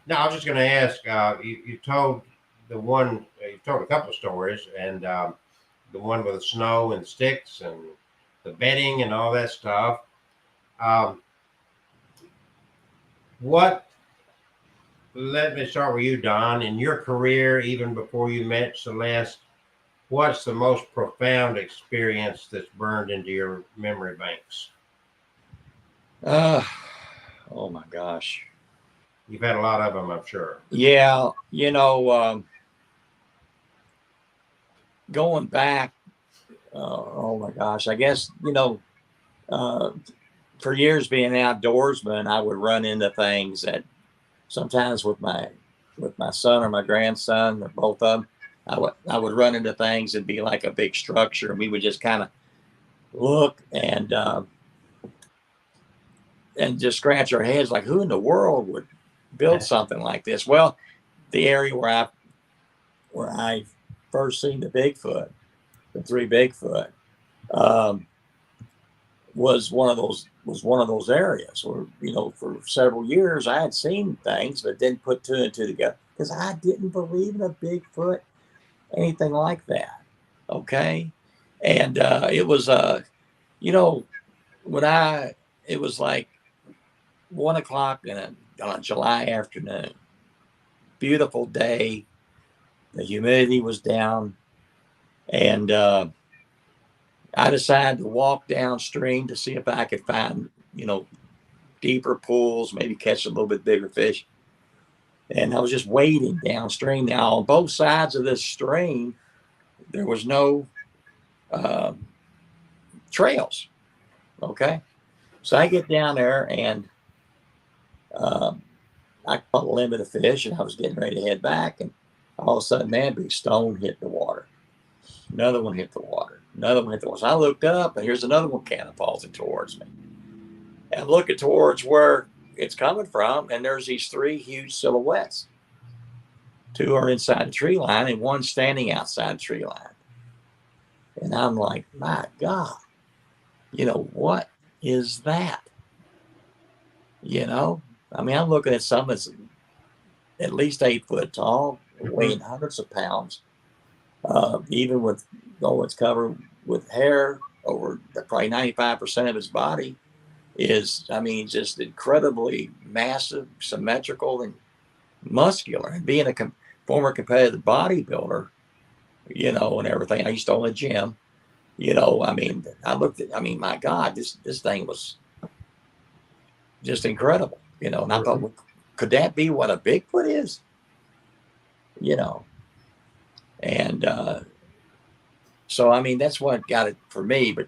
No, I was just going to ask. You told you told a couple of stories, and the one with the snow and sticks and the bedding and all that stuff. Let me start with you, Don. In your career, even before you met Celeste, what's the most profound experience that's burned into your memory banks? Oh my gosh. You've had a lot of them, I'm sure. Yeah, you know, going back, oh my gosh, I guess, you know, for years being an outdoorsman, I would run into things that sometimes with my son or my grandson, or both of them, I would run into things and be like a big structure, and we would just kind of look and just scratch our heads like, who in the world would build something like this? Well, the area where I first seen the three Bigfoot, was one of those areas where, you know, for several years I had seen things but didn't put two and two together because I didn't believe in a Bigfoot, anything like that. Okay. And it was you know, it was like 1 o'clock on a July afternoon, beautiful day. The humidity was down, and I decided to walk downstream to see if I could find, deeper pools, maybe catch a little bit bigger fish. And I was just wading downstream. Now, on both sides of this stream, there was no trails. Okay. So I get down there and I caught a limit of fish and I was getting ready to head back. And all of a sudden, man, big stone hit the water. Another one hit the water. Another one hit the water. So I looked up and here's another one catapulting towards me. And I'm looking towards where it's coming from. And there's these three huge silhouettes. Two are inside the tree line and one standing outside the tree line. And I'm like, my God, what is that? I mean, I'm looking at something that's at least 8 foot tall, weighing hundreds of pounds, even with, it's covered with hair over probably 95% of his body is, I mean, just incredibly massive, symmetrical, and muscular. And being a former competitive bodybuilder, and everything, I used to own a gym, I mean, my God, this thing was just incredible, and I thought, well, could that be what a Bigfoot is? And so, I mean, that's what got it for me. But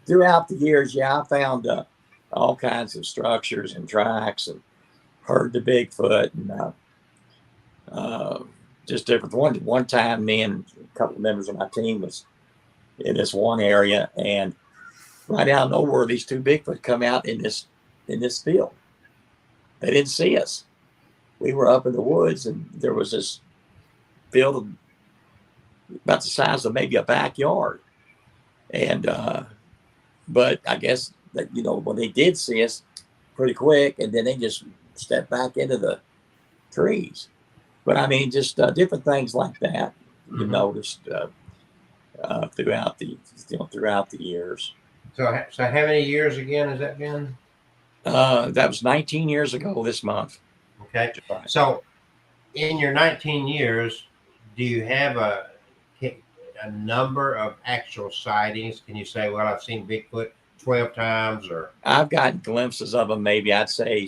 throughout the years, I found all kinds of structures and tracks and heard the Bigfoot and just different. One time, me and a couple of members of my team was in this one area, and right out of nowhere, these two Bigfoot come out in this field. They didn't see us. We were up in the woods, and there was this field about the size of maybe a backyard. And but I guess that when they did see us pretty quick, and then they just stepped back into the trees. But I mean, just different things like that you noticed throughout the years. So how many years again has that been? That was 19 years ago this month. Okay. So in your 19 years, do you have a number of actual sightings? Can you say, well, I've seen Bigfoot 12 times, or? I've gotten glimpses of them, maybe I'd say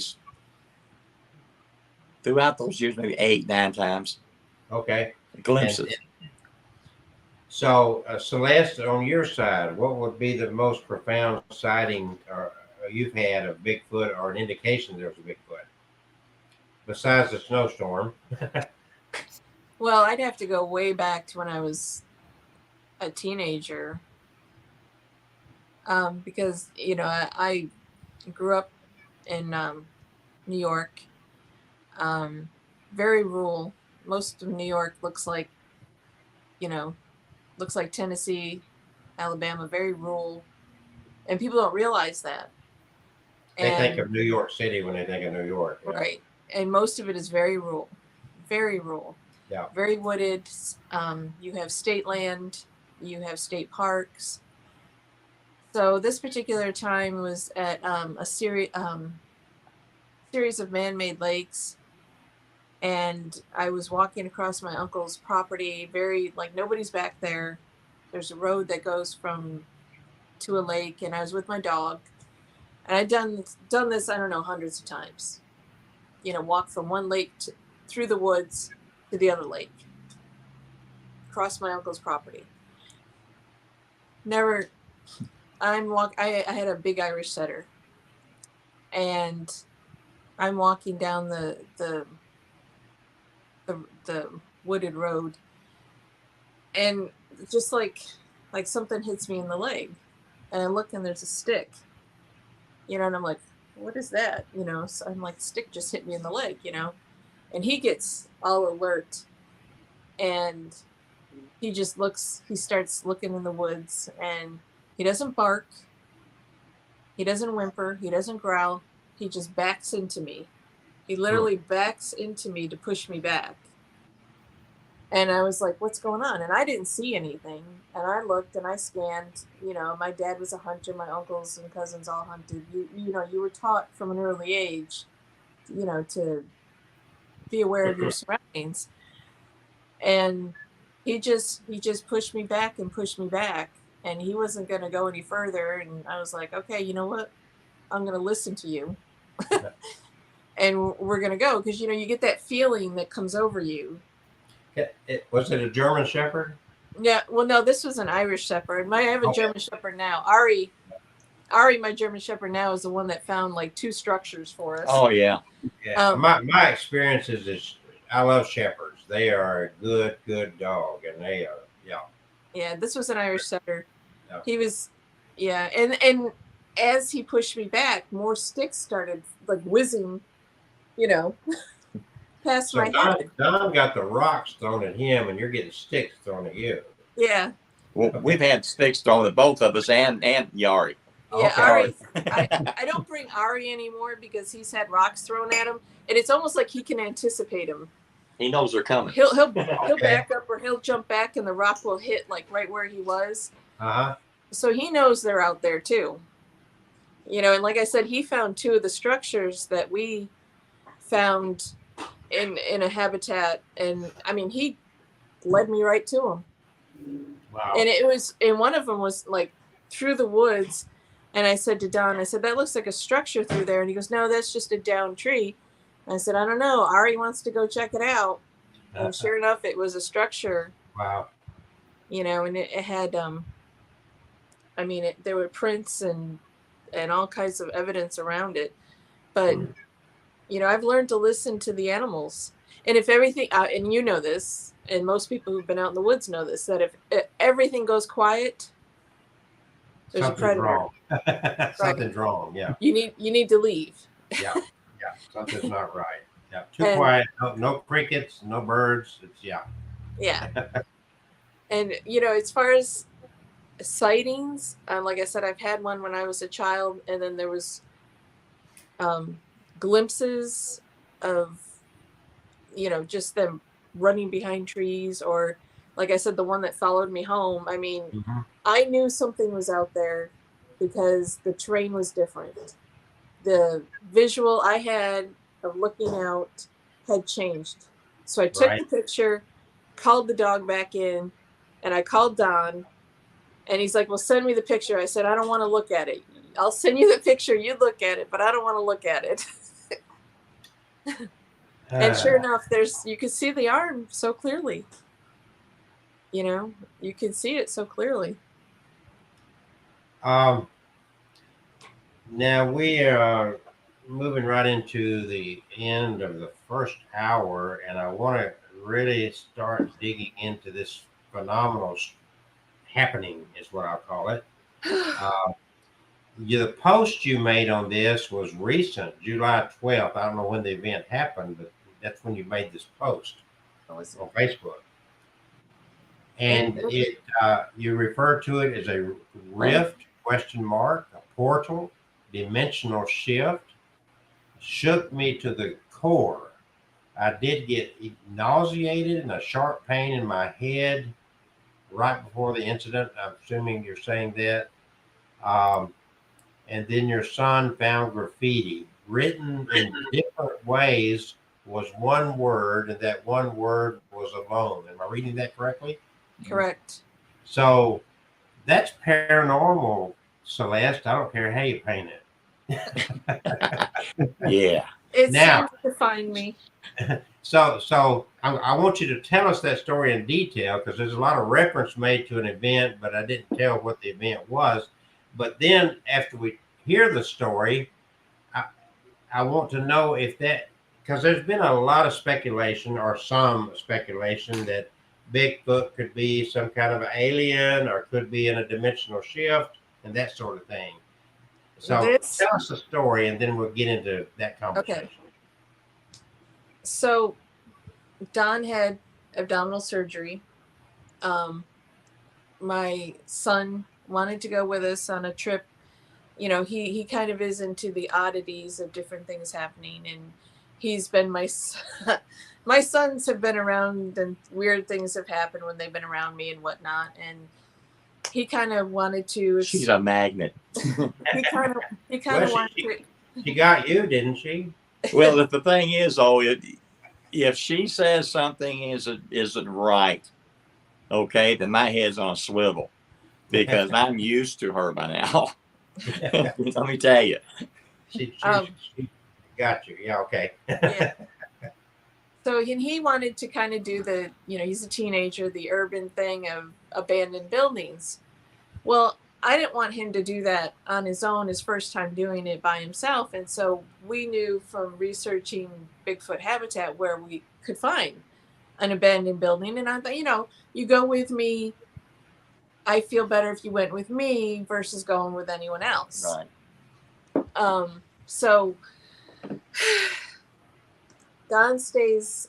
throughout those years, maybe 8, 9 times. Okay. Glimpses. So Celeste, on your side, what would be the most profound sighting you've had of Bigfoot, or an indication there's a Bigfoot, besides the snowstorm? Well, I'd have to go way back to when I was a teenager, because I grew up in New York, very rural. Most of New York looks like Tennessee, Alabama, very rural, and people don't realize that. They think of New York City when they think of New York. Yeah. Right. And most of it is very rural, very rural. Yeah. Very wooded. You have state land, you have state parks. So this particular time was at a series of man-made lakes, and I was walking across my uncle's property, very nobody's back there. There's a road that goes to a lake, and I was with my dog, and I'd done this, I don't know, hundreds of times. Walk from one lake through the woods to the other lake, across my uncle's property. Never. I had a big Irish setter, and I'm walking down the wooded road, and just like something hits me in the leg, and I look and there's a stick, and I'm like, what is that? So I'm like, stick just hit me in the leg, and he gets all alert, and he starts looking in the woods, and he doesn't bark, he doesn't whimper, he doesn't growl, he just backs into me. He literally backs into me to push me back. And I was like, what's going on? And I didn't see anything. And I looked and I scanned. You know, my dad was a hunter. My uncles and cousins all hunted. You know, you were taught from an early age, you know, to be aware of your surroundings. And he just pushed me back and pushed me back. And he wasn't going to go any further. And I was like, okay, you know what? I'm going to listen to you. And we're going to go. Because, you know, you get that feeling that comes over you. Was it a German Shepherd? Yeah, well, no, this was an Irish Shepherd. I have a Okay. German Shepherd now. Ari, my German Shepherd now, is the one that found like 2 structures for us. Oh yeah. Yeah. My experience is I love shepherds. They are a good dog, and they are Yeah, this was an Irish Setter. Yeah. He was, yeah, and as he pushed me back, more sticks started like whizzing, you know, past So my head. Don got the rocks thrown at him, and you're getting sticks thrown at you. Yeah, Well, we've had sticks thrown at both of us and Yari. yeah. Okay. Ari, I don't bring Ari anymore because he's had rocks thrown at him, and it's almost like he can anticipate them. He knows they're coming. He'll Okay. back up or he'll jump back, and the rock will hit like right where he was. Uh-huh. So he knows they're out there too. You know, and like I said, he found 2 of the structures that we found in a habitat, and I mean, he led me right to them. Wow. And it was, and one of them was like through the woods, and I said to Don, I said, that looks like a structure through there, and he goes, no, that's just a downed tree. And I said, I don't know, Ari wants to go check it out. And sure enough, it was a structure. Wow. You know, and it had I mean, there were prints and all kinds of evidence around it. But you know, I've learned to listen to the animals. And if everything, and you know this, and most people who've been out in the woods know this, that if everything goes quiet, there's Something's a predator. wrong. Something's wrong. Yeah. You need to leave. Yeah. Something's not right. Yeah. Too And- quiet. No crickets. No birds. It's Yeah. And you know, as far as sightings, like I said, I've had one when I was a child, and then there was glimpses of, you know, just them running behind trees, or like I said, the one that followed me home. I mean, Mm-hmm. I knew something was out there because the terrain was different. The visual I had of looking out had changed. So I took the picture, called the dog back in, and I called Don, and he's like, well, send me the picture. I said, I don't want to look at it. I'll send you the picture. You look at it, but I don't want to look at it. And sure enough, you can see the arm so clearly. You know, you can see it so clearly. Now we are moving right into the end of the first hour, and I want to really start digging into this phenomenal happening, is what I'll call it. The post you made on this was recent, July 12th. I don't know when the event happened, but that's when you made this post on Facebook. And it you refer to it as a rift, ? A portal, dimensional shift, shook me to the core. I did get nauseated and a sharp pain in my head right before the incident. I'm assuming you're saying that. And then your son found graffiti written in different ways, was one word, and that one word was alone. Am I reading that correctly? Correct. So that's paranormal, Celeste. I don't care how you paint it. Yeah. It Now- seems to find me. So I want you to tell us that story in detail, because there's a lot of reference made to an event, but I didn't tell what the event was. But then after we hear the story, I want to know if that, because there's been a lot of speculation, or some speculation, that Bigfoot could be some kind of an alien, or could be in a dimensional shift and that sort of thing. So tell us the story, and then we'll get into that conversation. Okay. So Don had abdominal surgery. My son wanted to go with us on a trip. You know, he kind of is into the oddities of different things happening, and he's been my sons have been around, and weird things have happened when they've been around me and whatnot. And he kind of wanted to. She's a magnet. He kind of Well, wanted to. she got you, didn't she? Well, the thing is, if she says something isn't right, okay, then my head's on a swivel because I'm used to her by now. Let me tell you. She got you. Yeah, okay. Yeah. So he wanted to kind of do the, he's a teenager, the urban thing of abandoned buildings. Well, I didn't want him to do that on his own, his first time doing it by himself. And so we knew from researching Bigfoot habitat where we could find an abandoned building. And I thought, you go with me. I feel better if you went with me versus going with anyone else. Right. So Don stays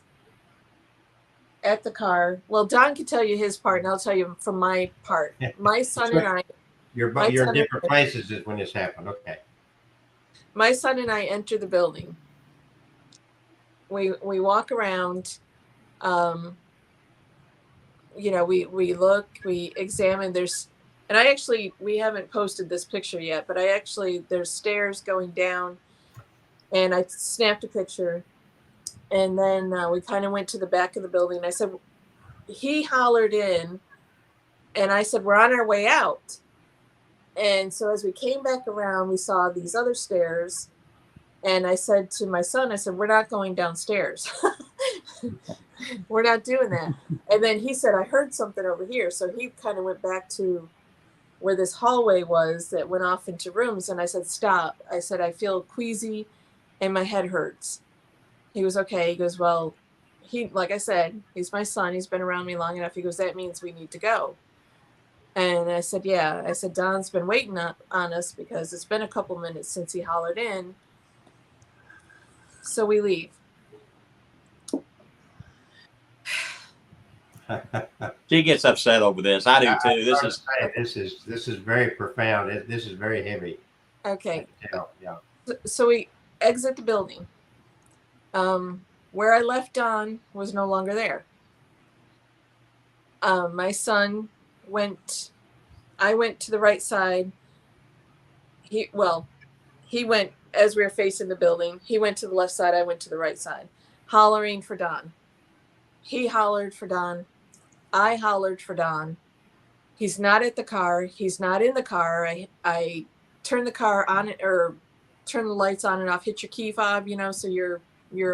at the car. Well, Don can tell you his part, and I'll tell you from my part. My son and I. You're different places is when this happened. Okay. My son and I enter the building. We walk around. We look, we examine. We haven't posted this picture yet, but there's stairs going down, and I snapped a picture. And then we kind of went to the back of the building. I said, he hollered in, and I said, we're on our way out. And so as we came back around, we saw these other stairs. And I said to my son, we're not going downstairs. We're not doing that. And then he said, I heard something over here. So he kind of went back to where this hallway was that went off into rooms. And I said, stop. I said, I feel queasy and my head hurts. He was okay. He goes, well, like I said, he's my son. He's been around me long enough. He goes, that means we need to go. And I said, yeah. I said, Don's been waiting on us because it's been a couple minutes since he hollered in. So we leave. She gets upset over this. I do too. This is very profound. This is very heavy. Okay. Yeah. So we exit the building. Where I left Don was no longer there. My son I went to the right side. He went as we were facing the building. He went to the left side. I went to the right side, hollering for Don. He hollered for Don. I hollered for Don. He's not at the car. He's not in the car. I turned the car on or turn the lights on and off, hit your key fob, so your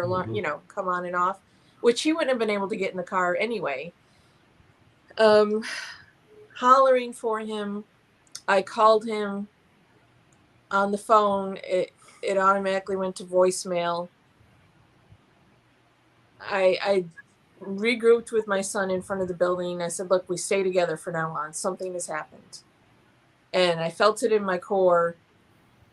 alarm, come on and off, which he wouldn't have been able to get in the car anyway. Hollering for him. I called him on the phone. It automatically went to voicemail. I regrouped with my son in front of the building. I said, look, we stay together from now on. Something has happened. And I felt it in my core.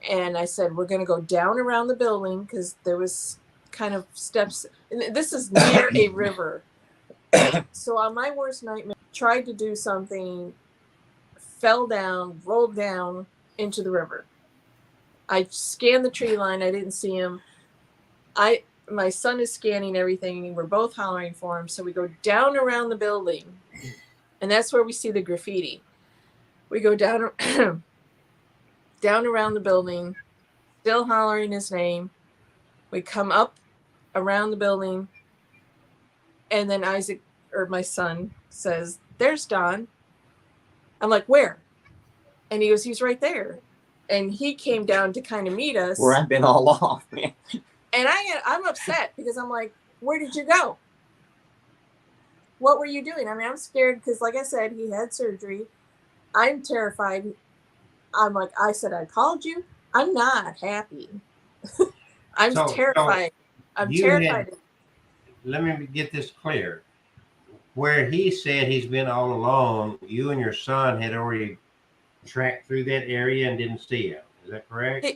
And I said, we're going to go down around the building because there was kind of steps. And this is near a river. So on my worst nightmare, tried to do something, fell down, rolled down into the river. I scanned the tree line. I didn't see him. My son is scanning everything. We're both hollering for him. So we go down around the building, and that's where we see the graffiti. We go down, down around the building, still hollering his name. We come up around the building, and then Isaac, or my son, says, there's Don. I'm like, where? And he goes, he's right there. And he came down to kind of meet us. Where I've been all off, man. And I'm upset because I'm like, where did you go? What were you doing? I mean, I'm scared because, like I said, he had surgery. I'm terrified. I'm like, I said, I called you. I'm not happy. I'm terrified. I'm terrified. Let me get this clear. Where he said he's been all alone, you and your son had already tracked through that area and didn't see him. Is that correct?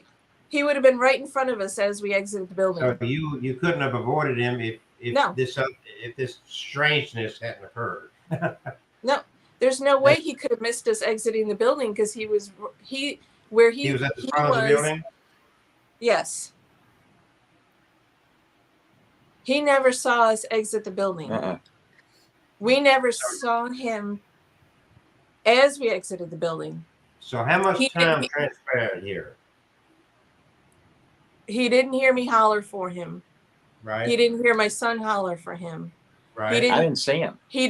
He would have been right in front of us as we exited the building. So you couldn't have avoided him if No. this strangeness hadn't occurred. No, there's no way he could have missed us exiting the building because he was at the front of the building. Yes. He never saw us exit the building. We never saw him as we exited the building. So how much He time didn't- transpired here? He didn't hear me holler for him. Right. He didn't hear my son holler for him. Right. I didn't see him. He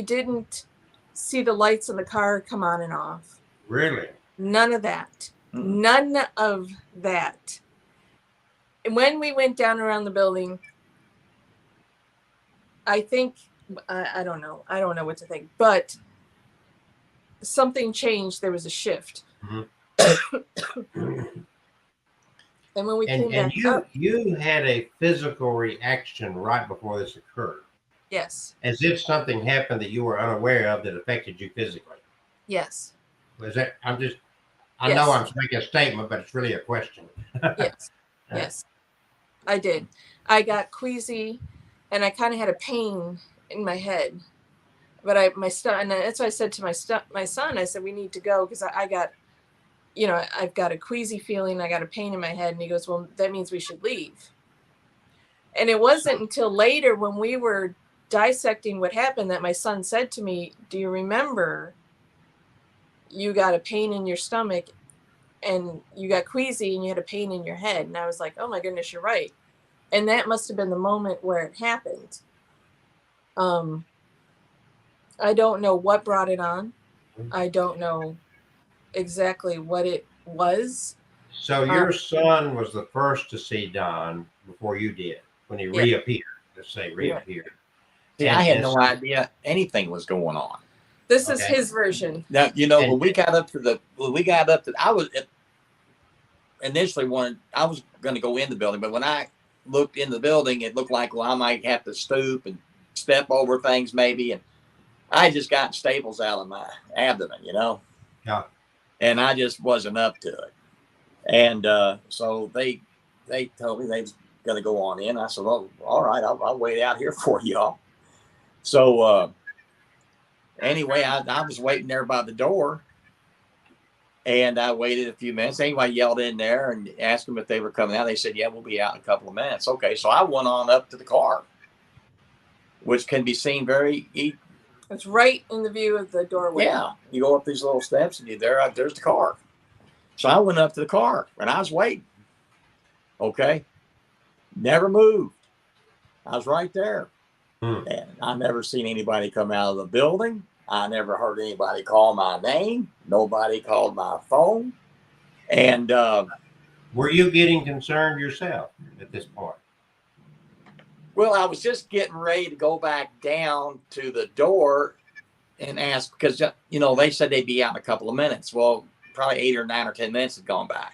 didn't see the lights in the car come on and off. Really? None of that. Mm-mm. None of that. And when we went down around the building, I think, I don't know. I don't know what to think, but something changed. There was a shift. And when we came back up, you had a physical reaction right before this occurred, yes, as if something happened that you were unaware of that affected you physically. yes, Was that? I Yes. know I'm making a statement, but it's really a question. yes, yes, I did. I got queasy, and I kind of had a pain in my head. But and that's why I said to my son, I said, we need to go because I got, I've got a queasy feeling. I got a pain in my head. And he goes, well, that means we should leave. And it wasn't until later when we were dissecting what happened that my son said to me, do you remember you got a pain in your stomach and you got queasy and you had a pain in your head? And I was like, oh my goodness, you're right. And that must have been the moment where it happened. I don't know what brought it on. I don't know exactly what it was. So your son was the first to see Don before you did when he reappeared. Let's say reappeared. See, I had no idea anything was going on. This is his version. Now, when we got up to I was initially I was going to go in the building, but when I looked in the building, it looked like, well, I might have to stoop and step over things maybe. And I just got staples out of my abdomen, Yeah. And I just wasn't up to it. And so they told me they was going to go on in. I said, well, all right, I'll wait out here for y'all. So anyway, I was waiting there by the door, and I waited a few minutes. Anyway, I yelled in there and asked them if they were coming out. They said, yeah, we'll be out in a couple of minutes. Okay, so I went on up to the car, which can be seen It's right in the view of the doorway. Yeah, you go up these little steps and there's the car. So I went up to the car and I was waiting. Okay, never moved. I was right there. And I never seen anybody come out of the building. I never heard anybody call my name. Nobody called my phone. And were you getting concerned yourself at this point? Well, I was just getting ready to go back down to the door and ask, because, they said they'd be out in a couple of minutes. Well, probably 8 or 9 or 10 minutes had gone by.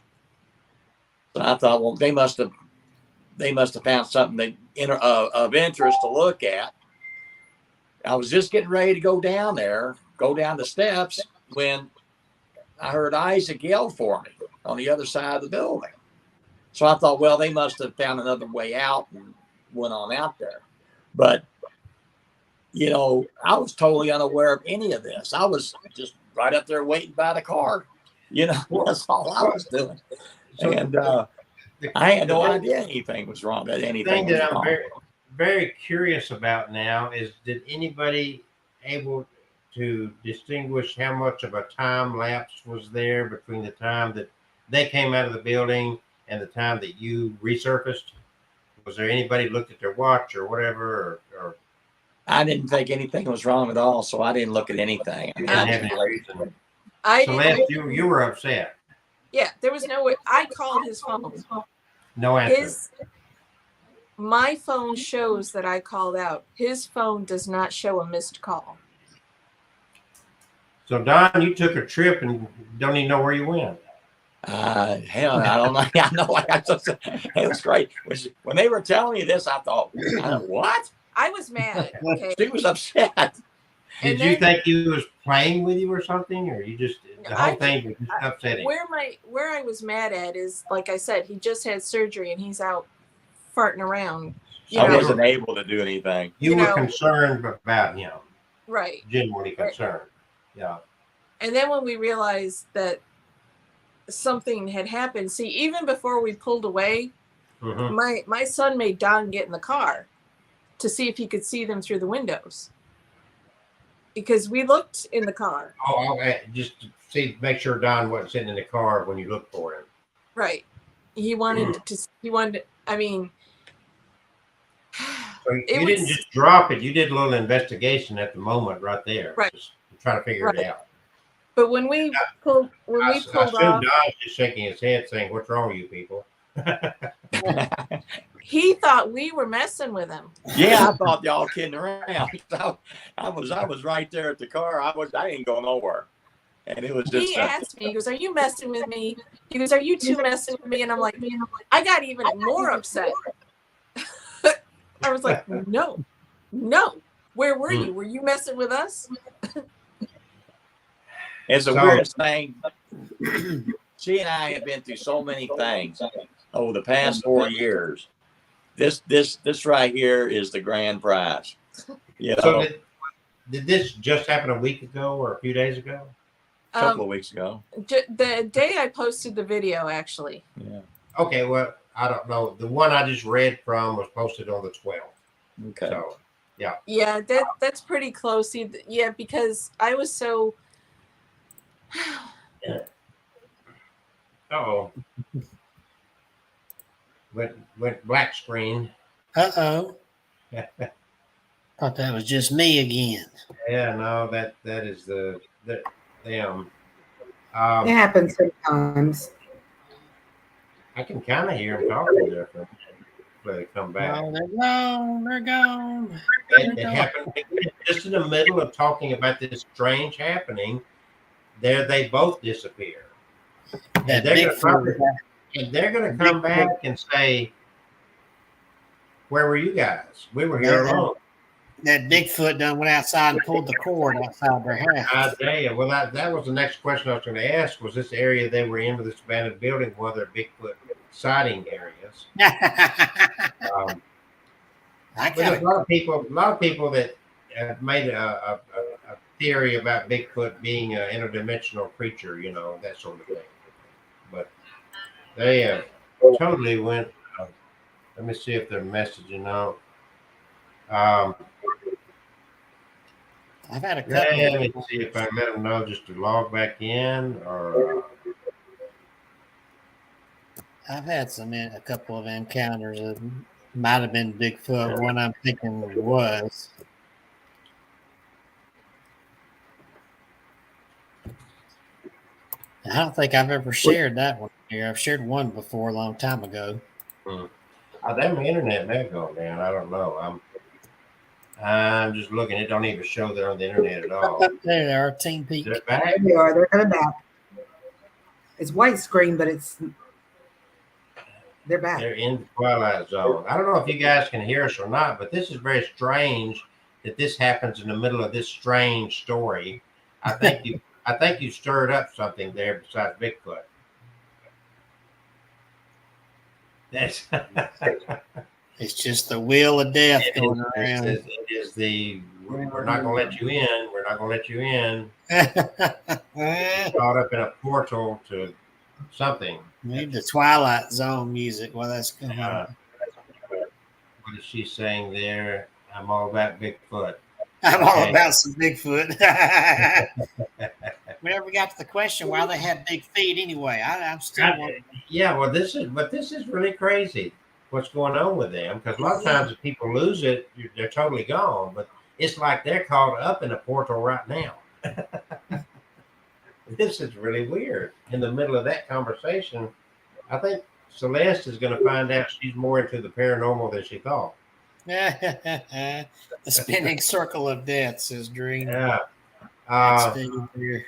So I thought, well, they must have found something of interest to look at. I was just getting ready to go down the steps, when I heard Isaac yell for me on the other side of the building. So I thought, well, they must have found another way out and went on out there. But, I was totally unaware of any of this. I was just right up there waiting by the car. That's all I was doing. So and I had no idea anything was wrong. That anything thing was that I'm wrong. very, very curious about now is, did anybody able to distinguish how much of a time lapse was there between the time that they came out of the building and the time that you resurfaced? Was there anybody looked at their watch or whatever, or I didn't think anything was wrong at all, so I didn't look at anything. I mean, didn't have any reason? I Celeste, didn't. you were upset. Yeah, there was no way. I called his phone. No answer. My phone shows that I called out. His phone does not show a missed call. So Don, you took a trip and don't even know where you went. Hell, I don't know. I know. It was great. When they were telling me this, I thought, what? I was mad. Okay. She was upset. Did you think he was playing with you or something, or you just the whole thing was just upsetting? Where I was mad at is, like I said, he just had surgery and he's out farting around. I wasn't able to do anything. You were concerned about him, right? Genuinely concerned. Yeah. And then when we realized that something had happened, see, even before we pulled away, Mhm. My son made Don get in the car to see if he could see them through the windows, because we looked in the car. Oh, okay. Just to see, make sure Don wasn't sitting in the car when you looked for him. Right. He wanted to. He wanted. I mean, So it you didn't was just drop it. You did a little investigation at the moment right there, right. just to try to figure it Right. out. But when we pulled I assume off, Don's just shaking his head, saying, "What's wrong with you people?" he thought we were messing with him. Yeah, I thought y'all kidding around. I was right there at the car. I didn't go nowhere, and it was just He asked me, he goes, "Are you messing with me?" He goes, "Are you two messing with me?" And I'm like, I got even more upset. I was like, no. Where were you? Were you messing with us? it's a So- weird thing. She and I have been through so many things over the past 4 years. This right here is the grand prize. You know, So did this just happen a week ago or a few days ago? a couple of weeks ago. The day I posted the video, actually. Yeah. Okay, well, I don't know. The one I just read from was posted on the 12th. Okay. So, Yeah, that's pretty close. Yeah, because I was so. oh, went black screen. Uh-oh. Thought that was just me again. Yeah, no, that is the them. It happens sometimes. I can kind of hear them talking there for they come back. Oh, they're gone. They're gone. It happened just in the middle of talking about this strange happening. There, they both disappear, That and they're going to come back and say, "Where were you guys? We were here alone." That Bigfoot done went outside and pulled the cord outside their house. Isaiah. Well, that was the next question I was going to ask. Was this area they were in with this abandoned building one of their Bigfoot sighting areas? I There's got a lot of people that have made a theory about Bigfoot being an interdimensional creature, you know, that sort of thing. But they have totally went. Let me see if they're messaging out. I've had a couple. Let me see if I let them know just to log back in, or I've had a couple of encounters that might have been Bigfoot. One I'm thinking was. I don't think I've ever shared that one here. I've shared one before a long time ago. that my internet may have gone down. I don't know. I'm just looking. It don't even show they're on the internet at all. Up there, they are Team Peak. They're back. There they are. They're coming back. It's white screen, but they're back. They're in the twilight zone. I don't know if you guys can hear us or not, but this is very strange that this happens in the middle of this strange story. I think you stirred up something there besides Bigfoot. That's It's just the wheel of death going around. it is the we're not gonna let you in. We're not gonna let you in. Caught up in a portal to something. Need the Twilight Zone music while that's going on. What is she saying there? I'm all about Bigfoot. I'm all Okay. about some Bigfoot. We never got to the question why they had big feet anyway. I'm still wondering. Yeah, well, this is really crazy. What's going on with them? Because a lot of times, if people lose it, they're totally gone. But it's like they're caught up in a portal right now. This is really weird. In the middle of that conversation, I think Celeste is going to find out she's more into the paranormal than she thought. The spinning circle of death, says Dream. Yeah. That's big here.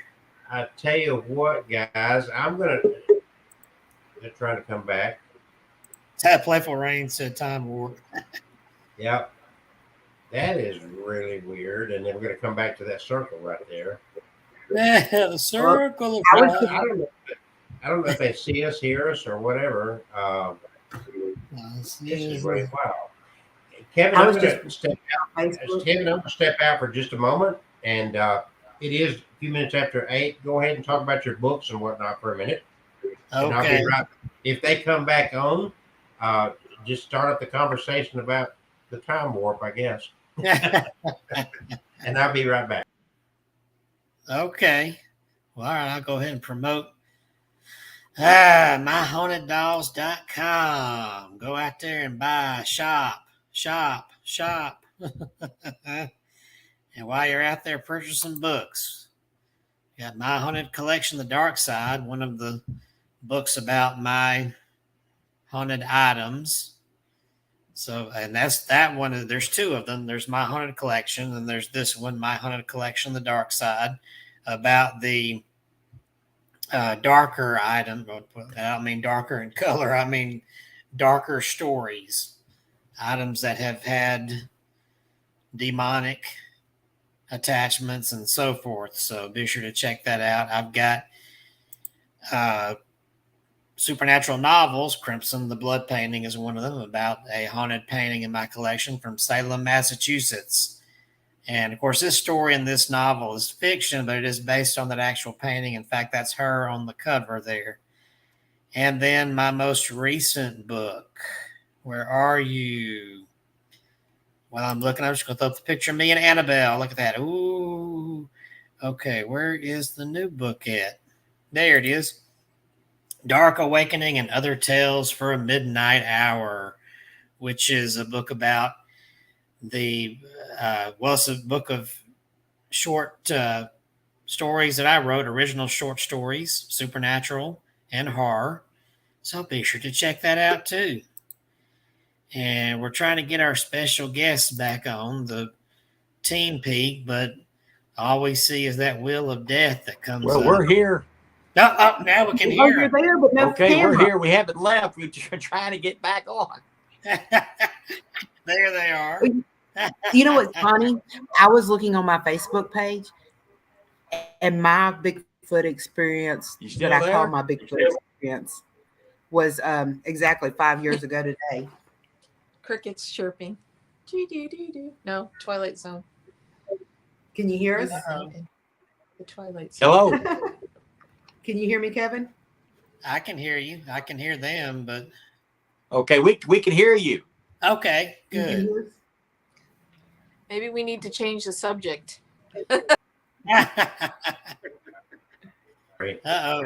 I tell you what, guys, they're trying to come back. Playful Rain said Time Warp. Yep. That is really weird. And then we're going to come back to that circle right there. Yeah, the circle of I life. don't know if they see us, hear us, or whatever. This is really wild. Kevin, I'm going to step out. Kevin, I'm going to step out for just a moment. And it is a few minutes after 8. Go ahead and talk about your books and whatnot for a minute. And I'll Okay. be right. If they come back on, just start up the conversation about the time warp, I guess. And I'll be right back. Okay. Well, all right, I'll go ahead and promote myhaunteddogs.com. Go out there and buy, shop. And while you're out there purchasing books, got My Haunted Collection, The Dark Side, one of the books about my haunted items. So, and that's that one. There's two of them. There's My Haunted Collection, and there's this one, My Haunted Collection, The Dark Side, about the darker item. I don't mean darker in color. I mean darker stories, items that have had demonic attachments and so forth. So be sure to check that out. I've got supernatural novels. Crimson the Blood Painting is one of them, about a haunted painting in my collection from Salem, Massachusetts. And of course, this story in this novel is fiction, but it is based on that actual painting. In fact, that's her on the cover there. And then my most recent book, Where Are You? While I'm looking, I'm just going to throw up the picture of me and Annabelle. Look at that. Ooh. Okay, where is the new book at? There it is. Dark Awakening and Other Tales for a Midnight Hour, which is a book about the it's a book of short stories that I wrote, original short stories, supernatural and horror. So be sure to check that out too. And we're trying to get our special guests back on the Team Peak, but all we see is that wheel of death that comes Well, up. we're here. Oh, now we can Oh, hear you're it. there, but no Okay, camera. we're here. We haven't left. We're trying to get back on. There they are. You know what's funny? I was looking on my Facebook page, and my Bigfoot experience You still that I call there? my Bigfoot experience was exactly 5 years ago today. Crickets chirping. Doo-doo-doo-doo. No, Twilight Zone. Can you hear us? The Twilight Zone. Hello. Can you hear me, Kevin? I can hear you. I can hear them, but Okay, we can hear you. okay, You can good. hear us? Maybe we need to change the subject. Uh-oh,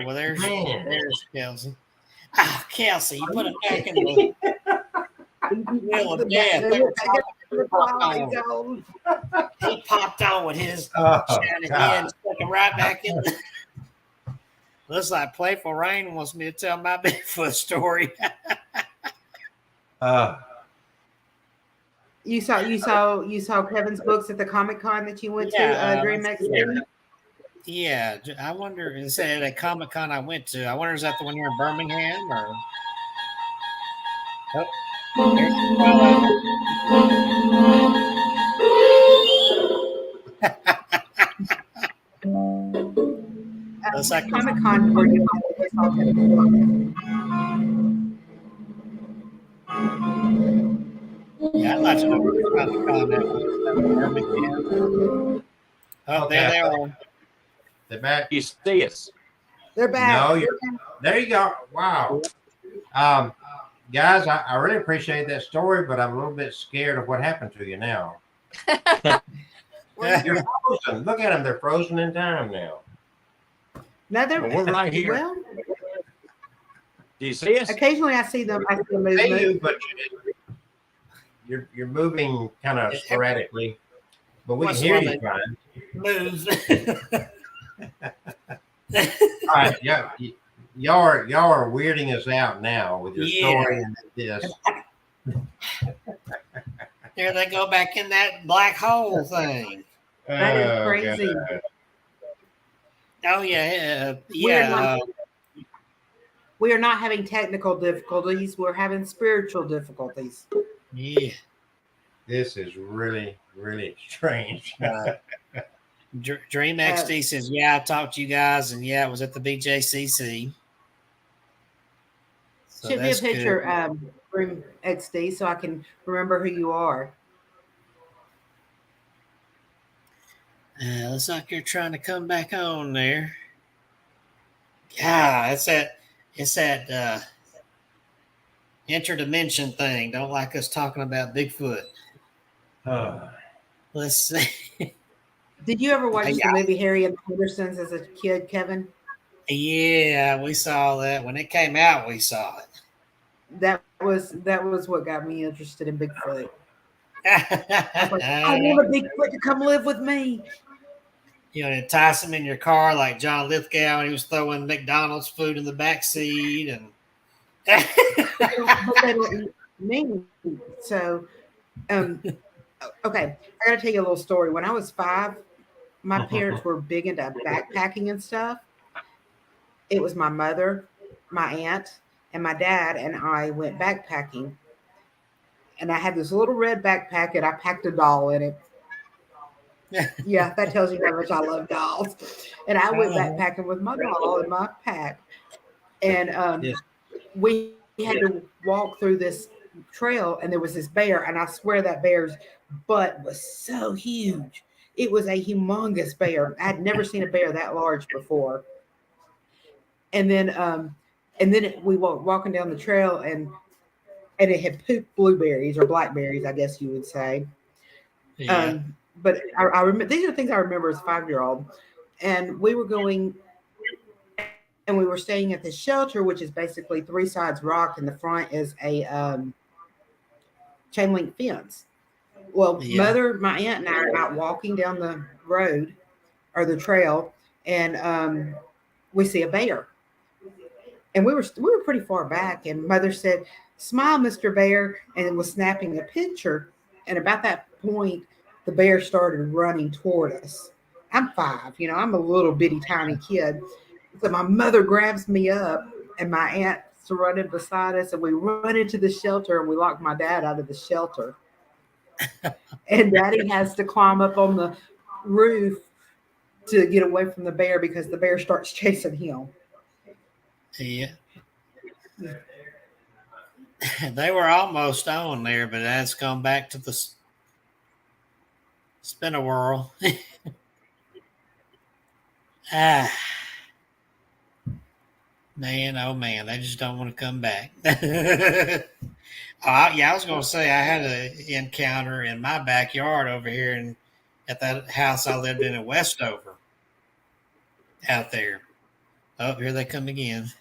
well, there's Man. Kelsey. Ah, Kelsey, you put it back in the wheel of death. He popped on with his shiny head, stuck him right back in. Looks like Playful Rain wants me to tell my Bigfoot story. You saw Kevin's books at the Comic-Con that you went to, Dream XD? Yeah, I wonder, is that at a Comic-Con I went to? I wonder, is that the one here in Birmingham or? Oh, here's looks like Comic-Con where you saw Kevin's books. Yeah, I'd like to know where Comic-Con at. Birmingham. Oh, there they are. They're back. You see us. They're back. No, there you go. Wow. Guys, I really appreciate that story, but I'm a little bit scared of what happened to you now. You're frozen. Look at them. They're frozen in time now. No, they're Well, we're right here. Well, Do you see us? occasionally I see them. I see them Hey, movement. you, but you're moving kind of sporadically, but we can hear you fine. Move. All right, yeah, y'all are weirding us out now with your story and this. There they go back in that black hole thing. That is crazy. God. Oh yeah, We are not having technical difficulties. We're having spiritual difficulties. yeah. This is really, really strange. Dream XD says, "Yeah, I talked to you guys, and yeah, it was at the BJCC." So Should be a that's picture, good. Dream XD, so I can remember who you are. Looks like you're trying to come back on there. Yeah, it's that interdimension thing. Don't like us talking about Bigfoot. Let's see. Did you ever watch Yeah. the movie Harry and the Hendersons as a kid, Kevin? Yeah, we saw that when it came out. We saw it. That was what got me interested in Bigfoot. I was like, I want a Bigfoot to come live with me. You know, entice him in your car like John Lithgow when he was throwing McDonald's food in the back seat, and But they don't eat me. So, okay, I gotta tell you a little story. When I was 5, my parents were big into backpacking and stuff. It was my mother, my aunt, and my dad, and I went backpacking. And I had this little red backpack, and I packed a doll in it. Yeah, that tells you how much I love dolls. And I went backpacking with my doll in my pack. And Yes. we had to walk through this trail, and there was this bear, and I swear that bear's butt was so huge. It was a humongous bear. I had never seen a bear that large before. And then we were walking down the trail, and it had pooped blueberries or blackberries, I guess you would say. yeah. But I remember these are things I remember as a 5-year-old, and we were going, and we were staying at this shelter, which is basically 3 sides rock, and the front is a chain link fence. Well, Yeah. mother, my aunt, and I are out walking down the road or the trail, and we see a bear, and we were pretty far back, and mother said, "Smile, Mr. Bear," and was snapping a picture. And about that point, the bear started running toward us. I'm 5, I'm a little bitty tiny kid. So my mother grabs me up, and my aunt's running beside us, and we run into the shelter, and we lock my dad out of the shelter. And Daddy has to climb up on the roof to get away from the bear because the bear starts chasing him. Yeah. They were almost on there, but that's gone back to the spin a whirl. Man, oh man, they just don't want to come back. Yeah, I was going to say I had an encounter in my backyard over here, and at that house I lived in Westover, out there. Oh, here they come again.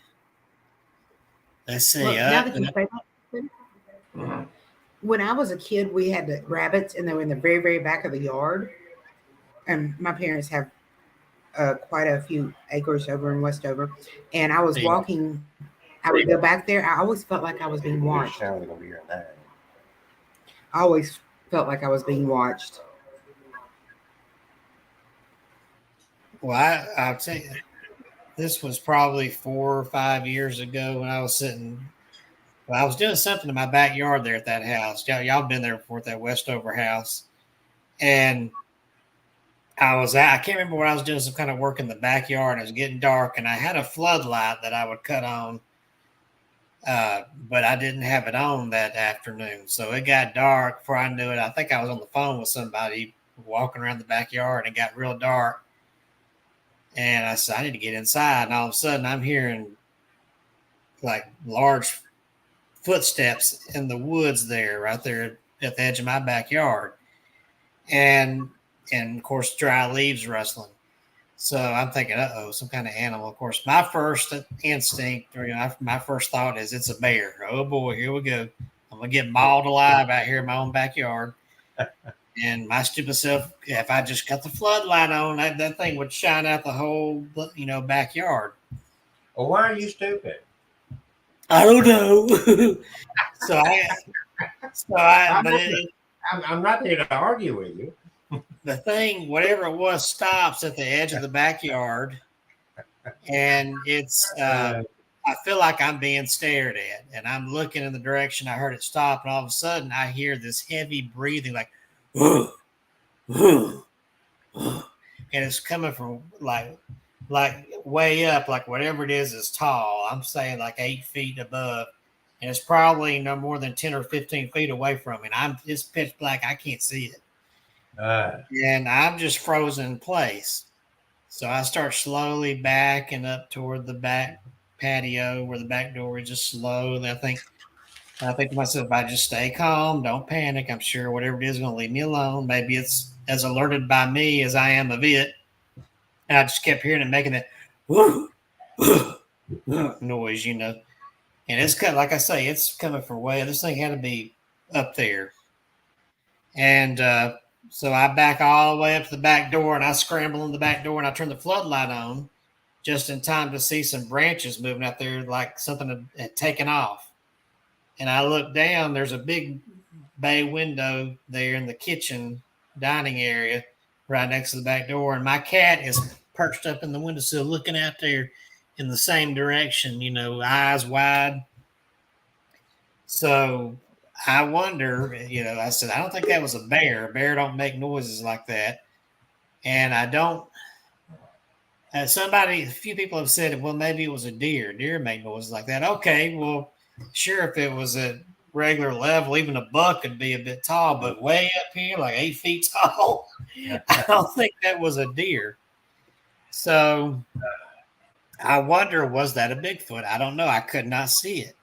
Let's see. Look, now that you say that, when I was a kid, we had the rabbits, and they were in the very, very back of the yard. And my parents have quite a few acres over in Westover. And I was walking. I would go back there. I always felt like I was being watched. I always felt like I was being watched. Well, I'll tell you, this was probably 4 or 5 years ago when I was sitting. Well, I was doing something in my backyard there at that house. Y'all been there before at that Westover house. And I can't remember what I was doing, some kind of work in the backyard. It was getting dark, and I had a floodlight that I would cut on, but I didn't have it on that afternoon. So it got dark before I knew it. I think I was on the phone with somebody walking around the backyard, and it got real dark. And I said, I need to get inside. And all of a sudden, I'm hearing like large footsteps in the woods there, right there at the edge of my backyard. And of course, dry leaves rustling. So I'm thinking, uh-oh, some kind of animal. Of course, my first instinct, my first thought is it's a bear. Oh, boy, here we go. I'm going to get mauled alive out here in my own backyard. And my stupid self, if I just cut the floodlight on, that thing would shine out the whole, backyard. Well, why are you stupid? I don't know. I'm not there to argue with you. The thing, whatever it was, stops at the edge of the backyard, and it's. I feel like I'm being stared at, and I'm looking in the direction I heard it stop, and all of a sudden I hear this heavy breathing, like, and it's coming from like way up, like whatever it is tall. I'm saying like 8 feet above, and it's probably no more than 10 or 15 feet away from me. And it's pitch black. I can't see it. And I'm just frozen in place. So I start slowly backing up toward the back patio where the back door is, just slowly. I think I think to myself, if I just stay calm, don't panic, I'm sure whatever it is going to leave me alone. Maybe it's as alerted by me as I am of it. And I just kept hearing it making that noise, you know. And it's kind of, like I say, it's coming from way. This thing had to be up there. And so I back all the way up to the back door, and I scramble in the back door, and I turn the floodlight on just in time to see some branches moving out there like something had taken off. And I look down, there's a big bay window there in the kitchen dining area right next to the back door. And my cat is perched up in the windowsill looking out there in the same direction, you know, eyes wide. So I wonder, you know, I said, I don't think that was a bear. A bear don't make noises like that. And I don't, a few people have said, well, maybe it was a deer. Deer make noises like that. Okay, well, sure, if it was a regular level, even a buck could be a bit tall, but way up here, like 8 feet tall, I don't think that was a deer. So I wonder, was that a Bigfoot? I don't know. I could not see it.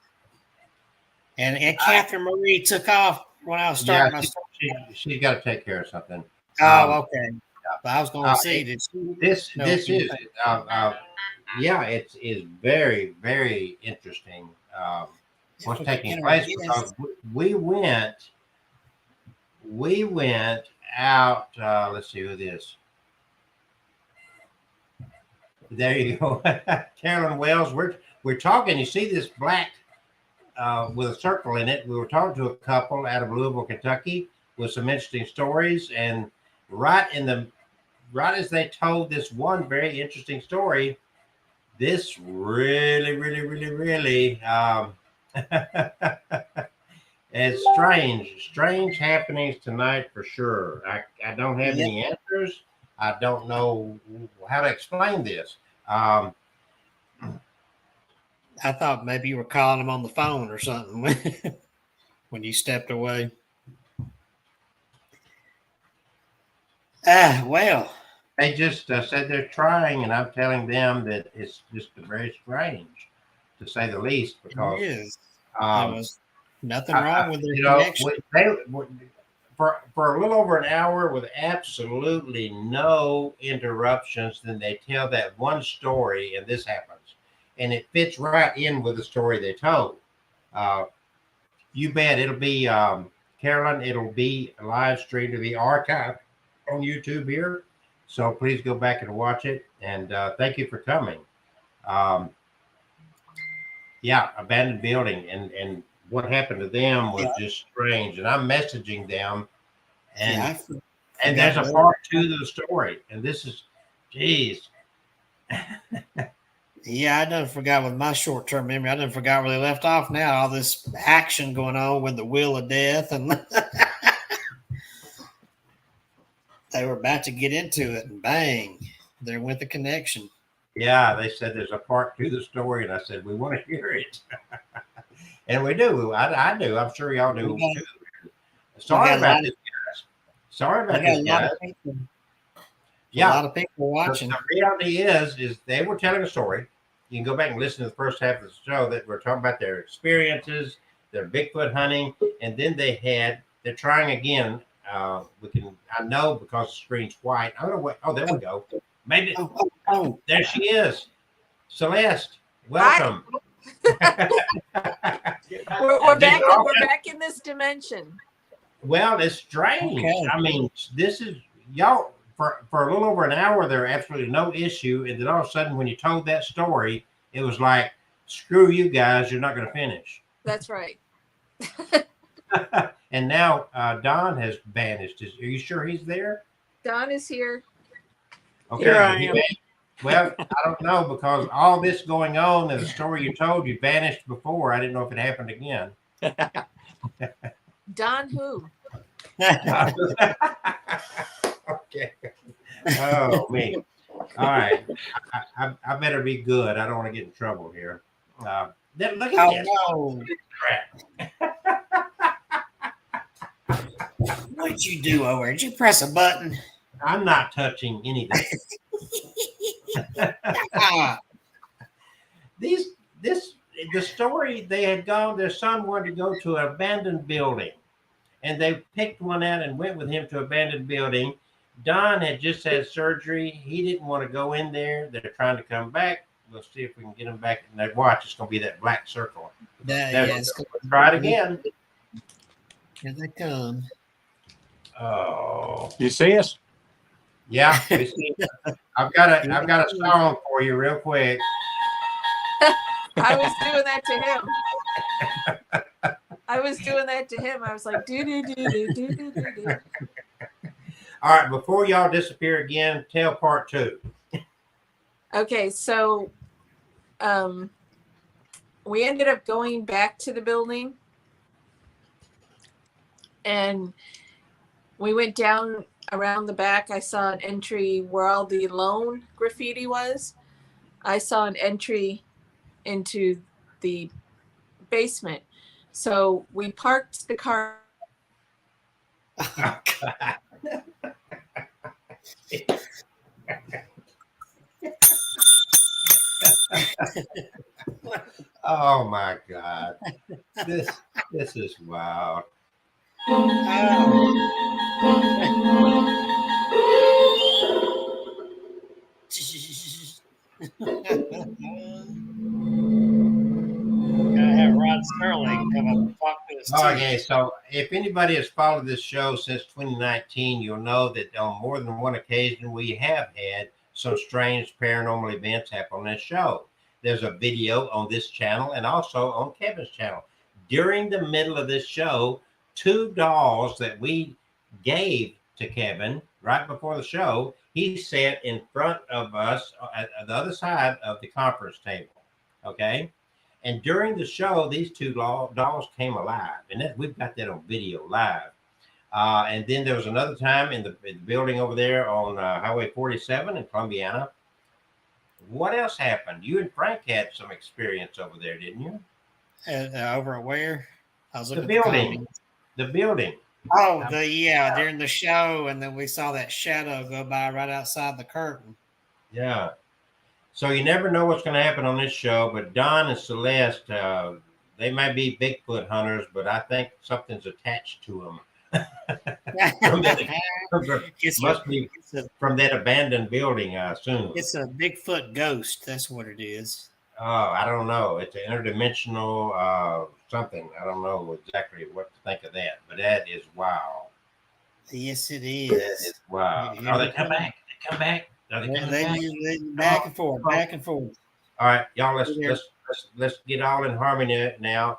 And Catherine Marie took off when I was starting my story. She's got to take care of something. Oh, okay. But I was going to see. Did she This know is anything? yeah, it is very, very interesting. What's taking place, because we went out. Let's see who it is. There you go, Carolyn Wells. We're talking. You see this black with a circle in it. We were talking to a couple out of Louisville, Kentucky, with some interesting stories, and right as they told this one very interesting story, this really it's strange happenings tonight for sure. I don't have any answers. I don't know how to explain this. I thought maybe you were calling him on the phone or something when you stepped away. Well, they just said they're trying, and I'm telling them that it's just very strange, to say the least, because it is. There was nothing wrong with their you know, connection. For a little over an hour with absolutely no interruptions, then they tell that one story, and this happens, and it fits right in with the story they told. You bet it'll be Carolyn. It'll be live streamed to the archive on YouTube here. So please go back and watch it. And thank you for coming. Yeah, abandoned building. And what happened to them was just strange. And I'm messaging them. And there's a part 2 to the story. And this is, geez. Yeah, I done forgot with my short-term memory. I done forgot where they left off now. All this action going on with the Wheel of Death. And they were about to get into it, and bang, there went the connection. Yeah, they said there's a part 2 to the story, and I said, we want to hear it. And we do. I do. I'm sure y'all do too. Sorry about this, guys. Sorry about this, guys. Yeah, a lot of people watching. The reality is they were telling a story. You can go back and listen to the first half of the show that we're talking about their experiences, their Bigfoot hunting, and then they're trying again. I know because the screen's white. I don't know what. Oh, there we go. Maybe. Oh, there she is. Celeste, welcome. We're back in this dimension. Well, it's strange. Okay. I mean, this is y'all for a little over an hour. There absolutely no issue, and then all of a sudden, when you told that story, it was like, "Screw you guys! You're not going to finish." That's right. And now Don has vanished. Are you sure he's there? Don is here. Okay. Here I am. Well, I don't know, because all this going on and the story you told, you vanished before. I didn't know if it happened again. Don who? Okay. Oh, me. All right. I better be good. I don't want to get in trouble here. Look at this. No. What'd you do over there? Did you press a button? I'm not touching anything. This the story, they had gone, their son wanted to go to an abandoned building, and they picked one out and went with him to an abandoned building. Don had just had surgery. He didn't want to go in there. They're trying to come back. We'll see if we can get them back. And they watch, it's going to be that black circle. Yes. Let's try it again. Here they come. Oh, You see us? yeah. We see. I've got a song for you real quick. I was doing that to him. I was like, do do do do do do do. All right, before y'all disappear again, tell part 2. Okay, so we ended up going back to the building, and we went down around the back. I saw an entry where all the loan graffiti was. I saw an entry into the basement. So we parked the car. Oh my God. This is wild. Gotta have Rod Sterling come up and talk to us. Okay, so if anybody has followed this show since 2019, you'll know that on more than one occasion we have had some strange paranormal events happen on this show. There's a video on this channel and also on Kevin's channel. During the middle of this show, 2 dolls that we gave to Kevin right before the show, he sat in front of us at the other side of the conference table. Okay. And during the show, these 2 dolls came alive, and we've got that on video live. And then there was another time in the building over there on Highway 47 in Columbiana. What else happened? You and Frank had some experience over there, didn't you? Over at where? I was looking The building. The building. Oh, during the show, and then we saw that shadow go by right outside the curtain. Yeah. So you never know what's going to happen on this show, but Don and Celeste, they might be Bigfoot hunters, but I think something's attached to them. Must be from that abandoned building, I assume. It's a Bigfoot ghost. That's what it is. Oh, I don't know. It's an interdimensional something. I don't know exactly what to think of that, but that is wow. Yes, it is. That is wow. Oh, they come back. They come back. They back and forth, back and forth. All right, y'all. Let's get all in harmony now.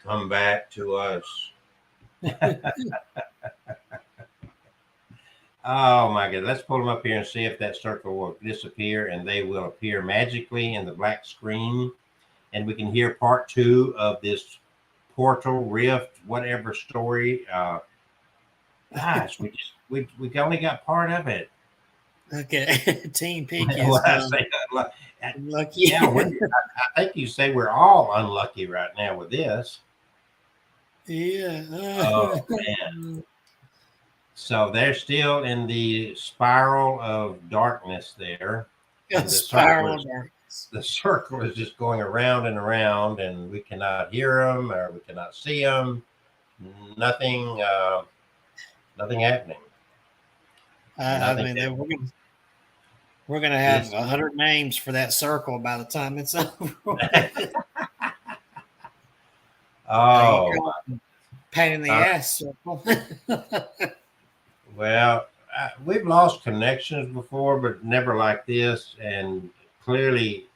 Come back to us. Oh my God! Let's pull them up here and see if that circle will disappear, and they will appear magically in the black screen, and we can hear part 2 of this portal rift, whatever story. Gosh, we only got part of it. Okay, Team Pinky Well, I is say, lucky. yeah, I think you say we're all unlucky right now with this. Yeah. Oh man. So they're still in the spiral of darkness there. And the circle is just going around and around, and we cannot hear them or we cannot see them. Nothing happening. I mean, we're gonna have 100 names for that circle by the time it's over. Oh, pain in the ass circle. Well, we've lost connections before, but never like this. And clearly,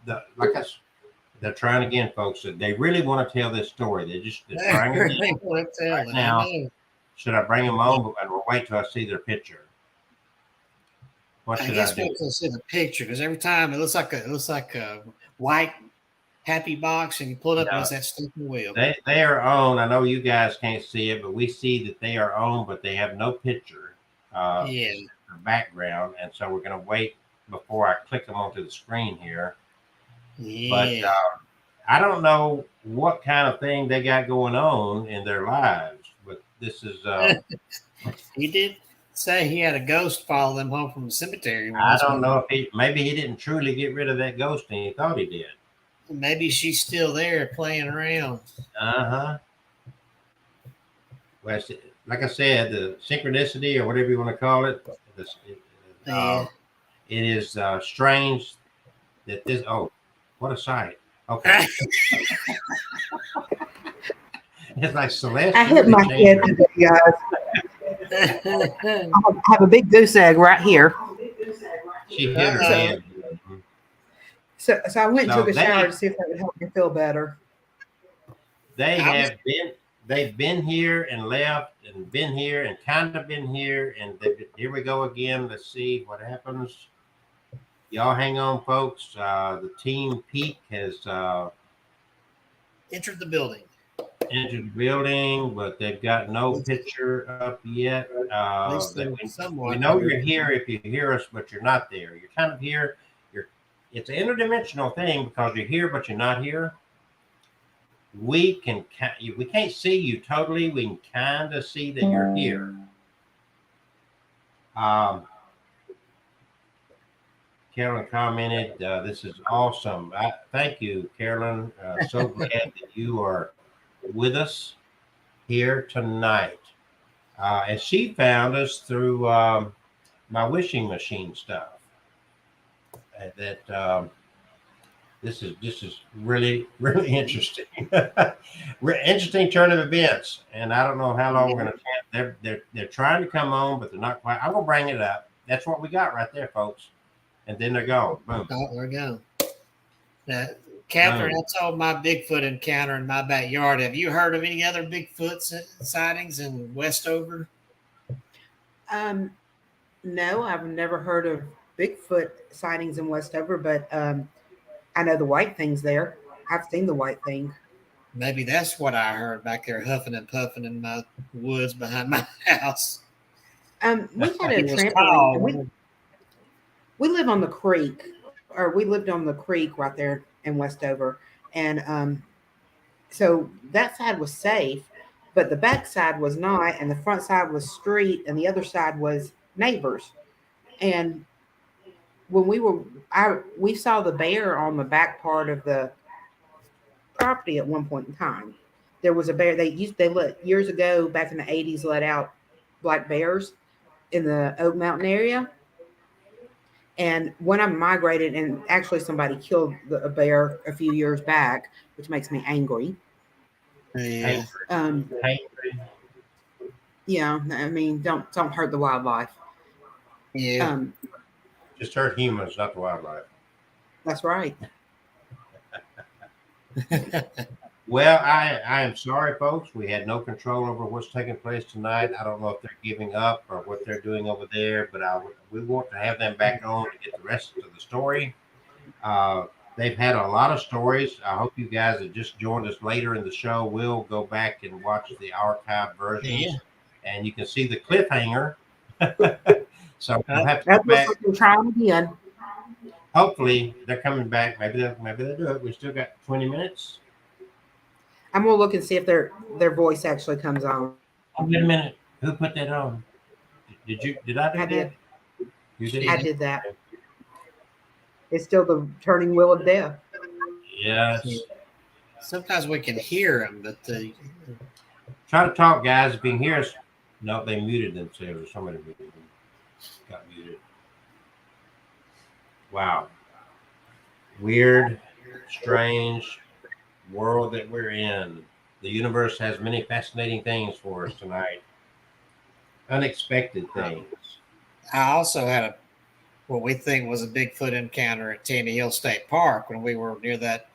they're trying again, folks. They really want to tell this story. They're trying again right now. Should I bring them on and we'll wait till I see their picture? What should I do? Wait till I see the picture, because every time it looks like a white happy box, and you pull it up and it's that stinking wheel. They are on. I know you guys can't see it, but we see that they are on, but they have no picture. Or background, and so we're going to wait before I click them onto the screen here. Yeah. But I don't know what kind of thing they got going on in their lives, but this is You did say he had a ghost follow them home from the cemetery. I don't know if maybe he didn't truly get rid of that ghost and he thought he did. Maybe she's still there playing around. Uh-huh. Well, like I said, the synchronicity or whatever you want to call it, Yeah. it is strange that this. Oh, what a sight! Okay, it's like Celeste. I you hit really my changed head her. today, guys. I have a big goose egg right here. She hit her Uh-oh. head. So I went and So took a they- shower to see if that would help me feel better. They I was- have been. They've been here and left, and been here and kind of been here, and here we go again. Let's see what happens. Y'all hang on, folks. The team Peak has Entered the building. entered the building, but they've got no picture up yet. At least they're We somewhat know here. you're here if you hear us, but you're not there. You're kind of here. It's an interdimensional thing because you're here, but you're not here. We can't see you totally. We can kind of see that you're here. Carolyn commented, "This is awesome." Thank you, Carolyn. So glad that you are with us here tonight. And she found us through my wishing machine stuff. This is really interesting. Interesting turn of events, and I don't know how long we're going to. They're trying to come on, but they're not quite. I'm going to bring it up. That's what we got right there, folks. And then they're gone. Boom. Oh, there we go. Now, Catherine, I told my Bigfoot encounter in my backyard. Have you heard of any other Bigfoot sightings in Westover? No, I've never heard of Bigfoot sightings in Westover, but I know the white thing's there. I've seen the white thing. Maybe that's what I heard back there huffing and puffing in my woods behind my house. We had a He was trampoline. called. We live on the creek, or we lived on the creek right there in Westover, and so that side was safe, but the back side was not, and the front side was street, and the other side was neighbors. And when we saw the bear on the back part of the property at one point in time. There was a bear. They let years ago, back in the 80s, let out black bears in the Oak Mountain area. And when I migrated, and actually somebody killed a bear a few years back, which makes me angry. Yeah. Yeah, I mean, don't hurt the wildlife. Yeah. Just hurt humans, not the wildlife. That's right. Well, I am sorry, folks. We had no control over what's taking place tonight. I don't know if they're giving up or what they're doing over there, but we want to have them back on to get the rest of the story. They've had a lot of stories. I hope you guys that just joined us later in the show will go back and watch the archived versions, and you can see the cliffhanger. So we'll have to go back. We're trying again. Hopefully, they're coming back. Maybe they'll do it. We still got 20 minutes. I'm gonna look and see if their voice actually comes on. Oh, wait a minute. Who put that on? Did I do I that? did. You did? I did that. It's still the turning wheel of death. Yes. Sometimes we can hear them, but Try to talk, guys. If you can hear us. No, they muted themselves, or somebody muted them. Got muted. Wow. Weird, strange world that we're in. The universe has many fascinating things for us tonight. Unexpected things. I also had what we think was a Bigfoot encounter at Tandy Hill State Park when we were near that,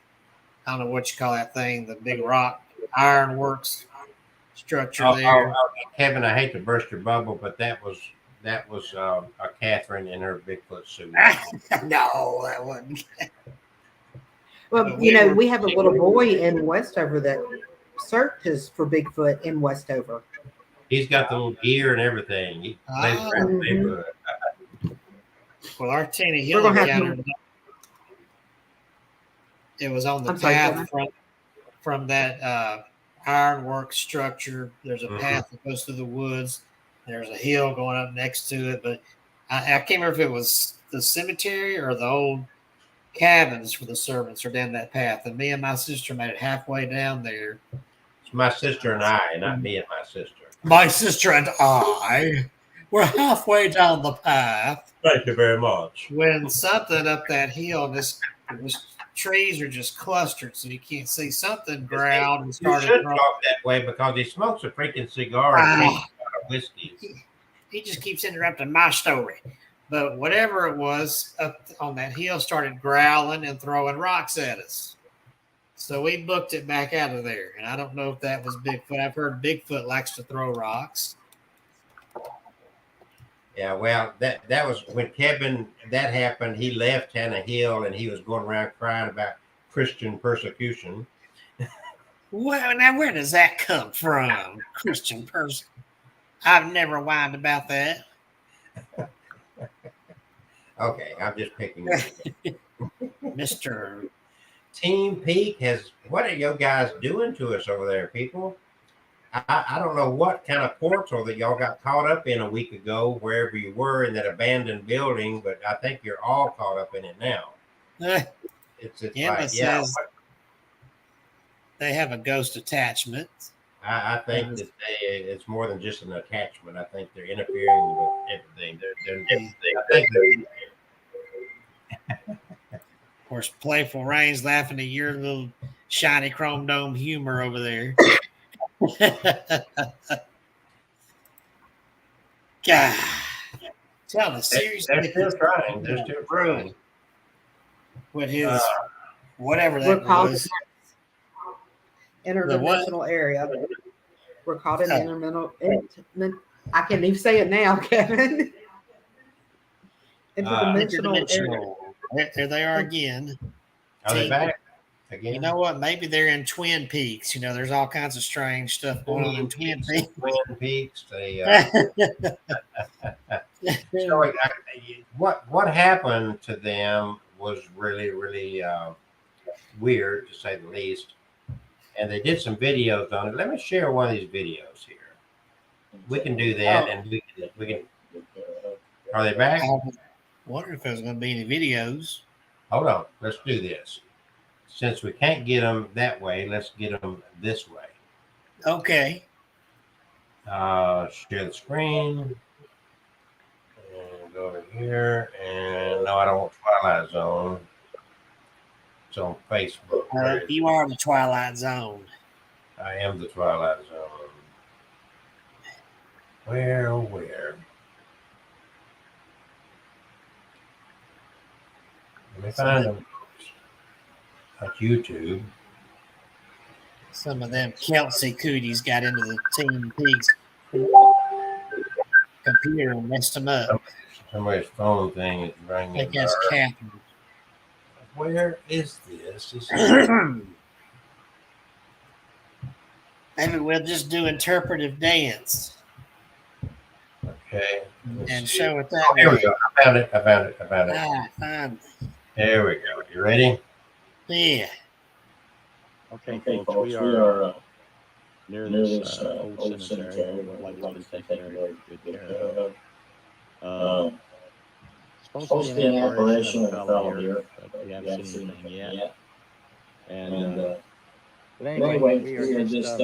I don't know what you call that thing, the big rock ironworks structure there. Kevin, I hate to burst your bubble, but that was a Catherine in her Bigfoot suit. No, that wasn't. Well, we have a little boy in Westover that searches for Bigfoot in Westover. He's got the little gear and everything. He plays around the neighborhood. Well, our Tandy Hill We're gonna have encounter, it was on the I'm sorry, path from that ironwork structure. There's a path that goes through the woods. There's a hill going up next to it, but I can't remember if it was the cemetery or the old cabins where the servants are down that path. And me and my sister made it halfway down there. It's my sister and I, not me and my sister. My sister and I were halfway down the path. Thank you very much. When something up that hill, this trees are just clustered, so you can't see. Something growled and You started. should talk that way because he smokes a freaking cigar and drinks a lot of whiskey. He just keeps interrupting my story. But whatever it was up on that hill started growling and throwing rocks at us. So we booked it back out of there. And I don't know if that was Bigfoot. I've heard Bigfoot likes to throw rocks. Yeah, well, that was when Kevin, that happened. He left Hannah Hill and he was going around crying about Christian persecution. Well, now where does that come from? Christian person. I've never whined about that. Okay, I'm just picking on you. Mr. Team Peak has, what are you guys doing to us over there, people? I don't know what kind of portal that y'all got caught up in a week ago, wherever you were in that abandoned building, but I think you're all caught up in it now. It's Emma like, says they have a ghost attachment. I think that it's more than just an attachment. I think they're interfering with everything. I think Of course, Playful Rain's laughing at your little shiny chrome dome humor over there. God. Tell the series. they're still trying. They're still trying. With his whatever We're that called was. interdimensional area. We're called an I can't even say it now, Kevin. Interdimensional area. There they are again. Are they back again? You know what? Maybe they're in Twin Peaks. You know, there's all kinds of strange stuff going on in Twin Peaks. Twin Peaks. So what happened to them was really, really weird, to say the least. And they did some videos on it. Let me share one of these videos here. We can do that, and we can. Are they back? I wonder if there's going to be any videos. Hold on. Let's do this. Since we can't get them that way, let's get them this way. Okay. Share the screen. And go over here. And no, I don't want Twilight Zone. It's on Facebook. You are the Twilight Zone. I am the Twilight Zone. Where, oh, where? Let me find them. That's YouTube. Some of them Kelsey cooties got into the Team Peaks computer and messed them up. Somebody's phone thing is I ringing. think that's Catherine. Where is this? Maybe we'll just do interpretive dance. Okay. And show it that Oh, here way. we go. I found it. Fine. There we go. You ready? Yeah. Okay, folks, we are near this old cemetery. Like it's been taken very good care of. Supposed to be an apparition of a fellow here, but we haven't seen anything yet. But anyway, we are just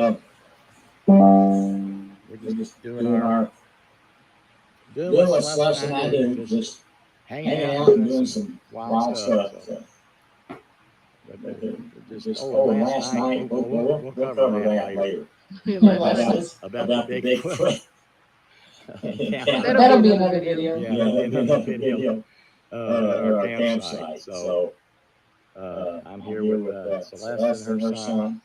we're just doing what Celeste and I do, just hanging out and doing some wild stuff. But just last night, we'll cover that later. About the Bigfoot. That'll be another video. Yeah, that'll be another video. Our campsite. So I'm here with Celeste and her son.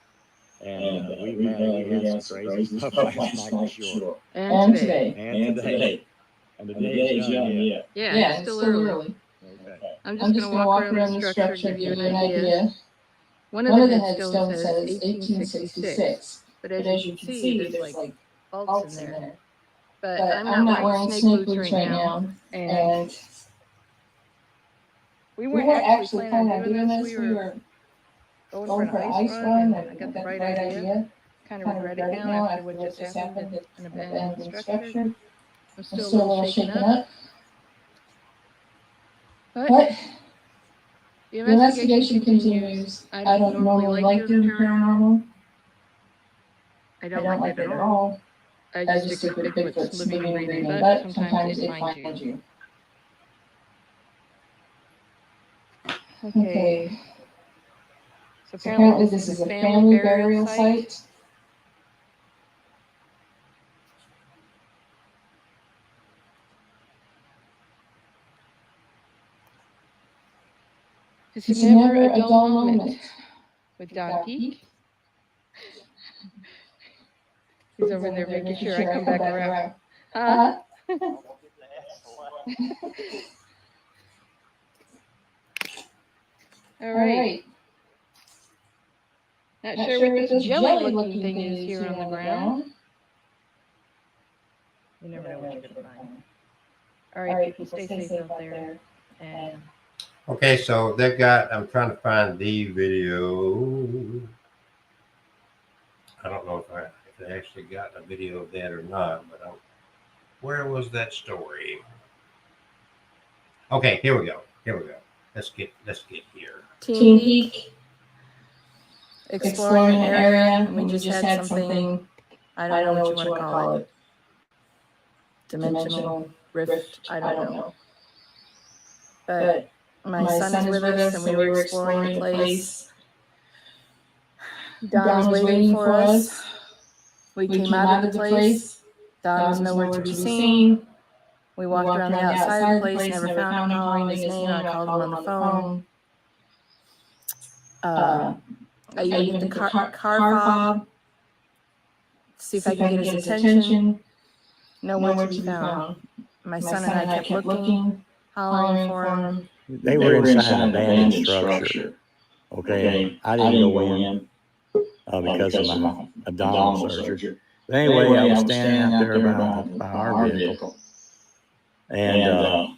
And we had some crazy stuff last night, sure. And today. And today. And the day's young yet. Yeah, it's still early. Okay. I'm just going to walk around the structure, give you an idea. One of the headstones says 1866. But as you can see, there's like bolts in there. But I'm not wearing snake boots right now. And we weren't actually planning on doing this. We were going for an ice run, and I got the right idea. Kind of regret it now after what just happened at an abandoned structure. I'm still a little shaken up. But the investigation continues. I don't normally like doing paranormal. I don't like it at all. I just stick with Bigfoot's living and breathing, but sometimes it finds you. Okay. So apparently this is a family burial site. This is never a dull moment with Don Peak. He's over there making sure I come back around. Huh? All right. Not sure what this jelly-looking thing is here on the ground. You never know what you're going to find. All right, people, stay safe out there. And Okay, so they've got, I'm trying to find the video. I don't know if they actually got a video of that or not, but where was that story? Okay, here we go. Let's get here. Teen Peak. Exploring an area, and we just had something, I don't know what you want to call it. Dimensional rift, I don't know. But my son is with us, and we were exploring the place. Don was waiting for us. We came out of the place. Don was nowhere to be seen. We walked around the outside of the place, never found him, hollering his name. I called him on the phone. I used the car fob to see if I could get his attention. Nowhere to be found. My son and I kept looking, hollering for him. They were inside an abandoned structure. Okay, I didn't go in because of my abdominal surgery. But anyway, I was standing out there by our vehicle and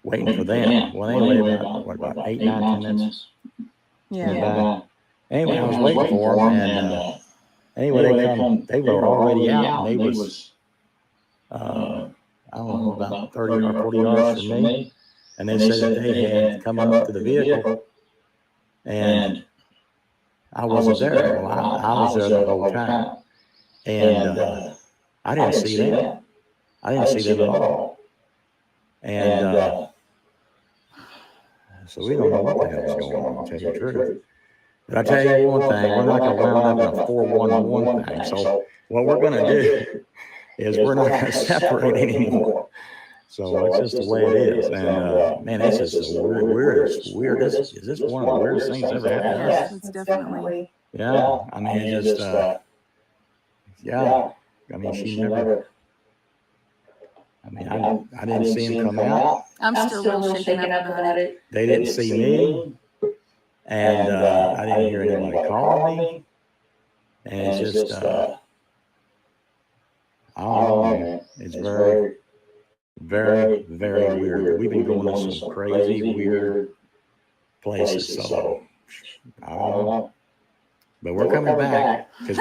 waiting for them. Well, anyway, about 8, 9, 10 minutes. Yeah. Anyway, I was waiting for them, and anyway, they were already out, and they was I don't know, about 30 or 40 yards from me, and they said that they had come up to the vehicle, and I wasn't there. Well, I was there the whole time, and I didn't see them. I didn't see them at all, and so we don't know what the hell's going on, to tell you the truth. But I tell you one thing, we're not going to wound up in a 411 thing. So what we're going to do is we're not going to separate anymore. So it's just the way it is. And man, this is the weirdest. Is this one of the weirdest things that's ever happened to us? It's definitely. Yeah. I mean, it just, yeah. I mean, she never. I mean, I didn't see him come out. I'm still a little shaken up about it. They didn't see me. And I didn't hear anybody calling me. And it's just, I don't know, man. It's very, very, very weird. We've been going to some crazy, weird places. So, I don't know. But we're coming back because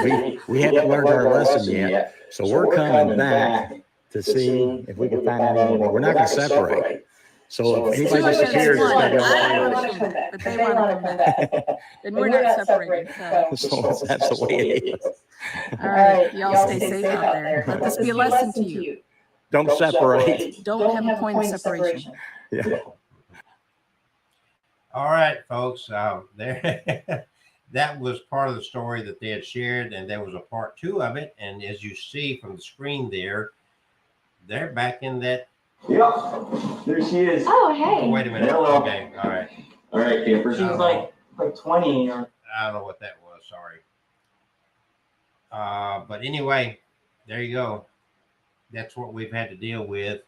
we haven't learned our lesson yet. So we're coming back to see if we can find out any more. We're not going to separate. So if anybody disappears, it's going to go on. But they want to come back. And we're not separating. So that's the way it is. All right. Y'all stay safe out there. Let this be a lesson to you. Don't separate. Don't have a point of separation. Yeah. All right, folks. There, that was part of the story that they had shared, and there was a part 2 of it. And as you see from the screen there, they're back in that. Yep, there she is. Oh, hey. Oh, wait a minute. Hello. Okay, all right. All right, campers. She was like 20 or. I don't know what that was. Sorry. But anyway, there you go. That's what we've had to deal with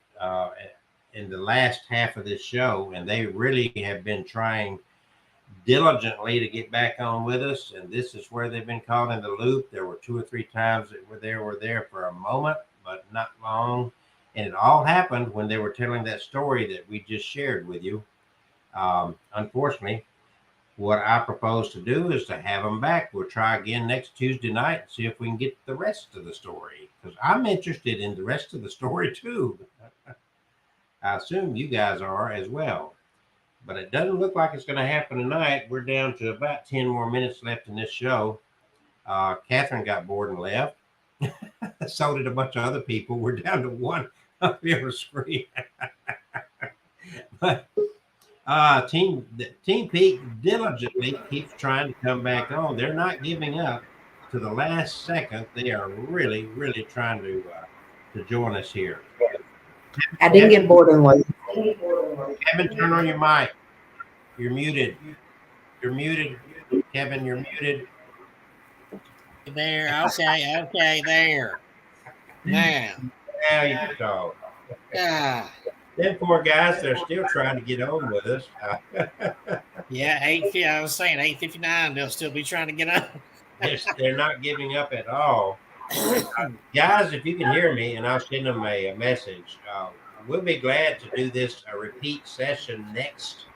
in the last half of this show, and they really have been trying diligently to get back on with us. And this is where they've been caught in the loop. There were 2 or 3 times that were there for a moment, but not long. And it all happened when they were telling that story that we just shared with you. Unfortunately, what I propose to do is to have them back. We'll try again next Tuesday night and see if we can get the rest of the story, because I'm interested in the rest of the story too. I assume you guys are as well, but it doesn't look like it's going to happen tonight. We're down to about 10 more minutes left in this show. Catherine got bored and left. So did a bunch of other people. We're down to one up here on the screen. But Team Peak diligently keeps trying to come back on. They're not giving up to the last second. They are really, really trying to join us here. I didn't get bored and left. Kevin, turn on your mic. You're muted. You're muted. Kevin, you're muted. There. Okay, there. Now. Now you can talk. Ah. Them poor guys, they're still trying to get on with us. Yeah, 8:50. I was saying 8:59. They'll still be trying to get on. They're not giving up at all. Guys, if you can hear me, and I'll send them a message, we'll be glad to do this a repeat session next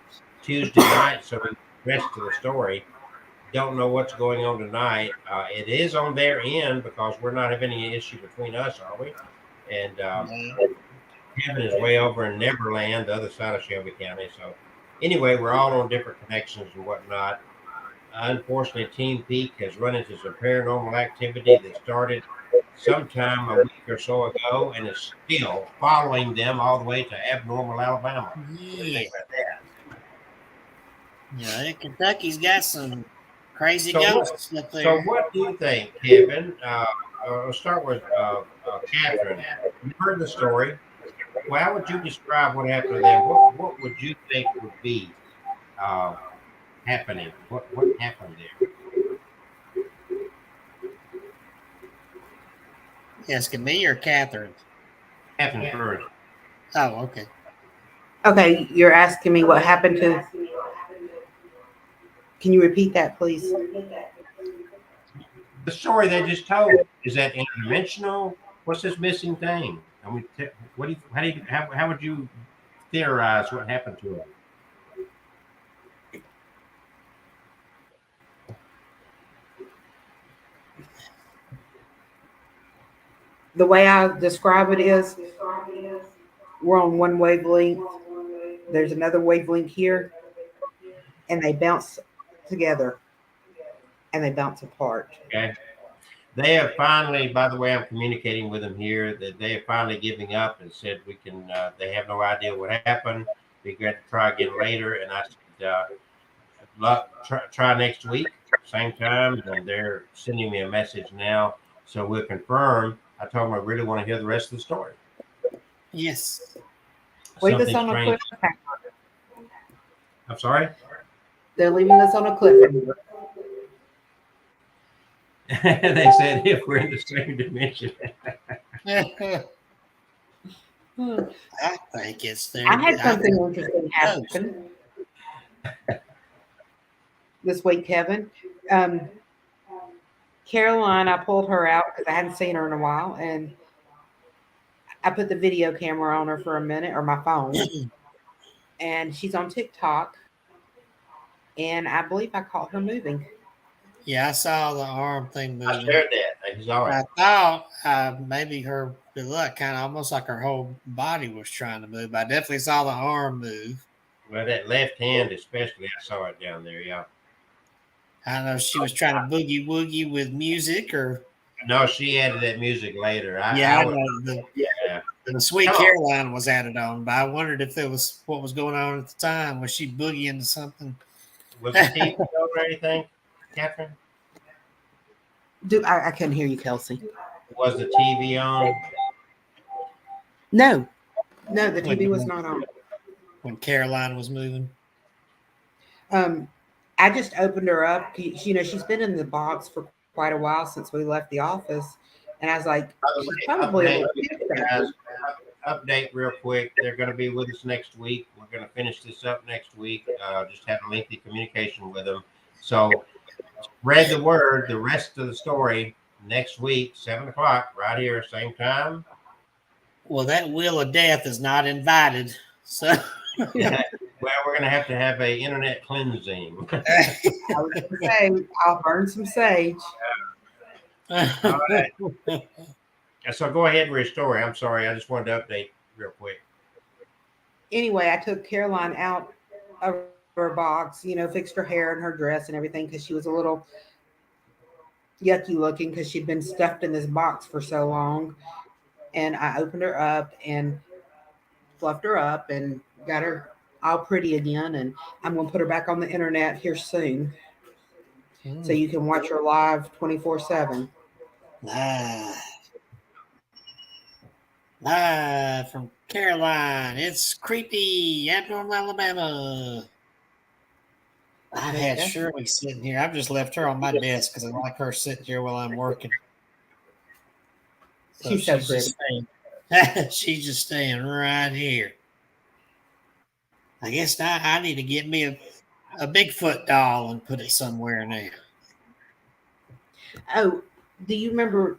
Tuesday night so we can the rest of the story. Don't know what's going on tonight. It is on their end because we're not having any issue between us, are we? And Kevin is way over in Neverland, the other side of Shelby County. So anyway, we're all on different connections and whatnot. Unfortunately, Team Peak has run into some paranormal activity that started sometime a week or so ago and is still following them all the way to Abnormal, Alabama. Yeah. Yeah, Kentucky's got some crazy ghosts up there. So what do you think, Kevin? I'll start with Catherine. You heard the story. Well, how would you describe what happened to them? What would you think would be happening? What happened there? Asking me or Catherine? Catherine first. Oh, okay. Okay, you're asking me what happened to. Can you repeat that, please? The story they just told, is that interdimensional? What's this missing thing? I mean, how would you theorize what happened to him? The way I describe it is we're on one wavelength. There's another wavelength here, and they bounce together and they bounce apart. Okay. They have finally, by the way, I'm communicating with them here, that they are finally giving up and said we can, they have no idea what happened. They're going to try again later. And I said, try next week, same time. And they're sending me a message now. So we'll confirm. I told them I really want to hear the rest of the story. Yes. Leave us on a cliffhanger. I'm sorry? They're leaving us on a cliffhanger. They said if we're in the same dimension. I think it's there. I had something interesting happen this week, Kevin. Caroline, I pulled her out because I hadn't seen her in a while, and I put the video camera on her for a minute, or my phone, and she's on TikTok, and I believe I caught her moving. Yeah, I saw the arm thing moving. I shared that. He's all right. I thought maybe her, it looked kind of almost like her whole body was trying to move. But I definitely saw the arm move. Well, that left hand especially, I saw it down there, yeah. I don't know if she was trying to boogie woogie with music or. No, she added that music later. I know the Sweet Caroline was added on, but I wondered if there was what was going on at the time. Was she boogieing to something? Was the TV on or anything, Catherine? I couldn't hear you, Kelsey. Was the TV on? No, the TV was not on. When Caroline was moving. I just opened her up. You know, she's been in the box for quite a while since we left the office, and I was like, she's probably update real quick. They're going to be with us next week. We're going to finish this up next week. Just have a lengthy communication with them. So spread the word. The rest of the story next week, 7:00, right here, same time. Well, that Wheel of Death is not invited. So Well, we're going to have a internet cleansing. I was going to say, I'll burn some sage. All right. So go ahead with your story. I'm sorry. I just wanted to update real quick. Anyway, I took Caroline out of her box, fixed her hair and her dress and everything because she was a little yucky looking because she'd been stuffed in this box for so long. And I opened her up and fluffed her up and got her all pretty again. And I'm going to put her back on the internet here soon. So you can watch her live 24/7. Live from Caroline. It's creepy, Abnormal, Alabama. I had Shirley sitting here. I've just left her on my desk because I like her sitting here while I'm working. So she's so pretty. She's just staying right here. I guess now I need to get me a Bigfoot doll and put it somewhere now. Oh, do you remember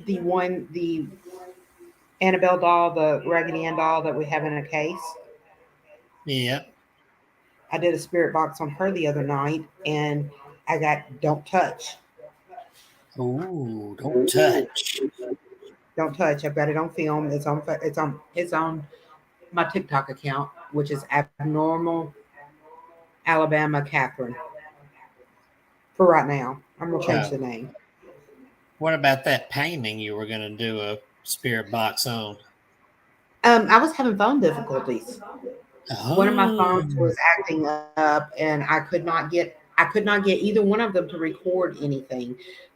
the Annabelle doll, the Raggedy Ann doll that we have in a case? Yeah. I did a spirit box on her the other night, and I got don't touch. Ooh, don't touch. Don't touch. I've got it on film. It's on my TikTok account, which is Abnormal Alabama Catherine. For right now, I'm gonna change the name. What about that painting you were gonna do a spirit box on? I was having phone difficulties. Oh. One of my phones was acting up, and I could not get either one of them to record anything.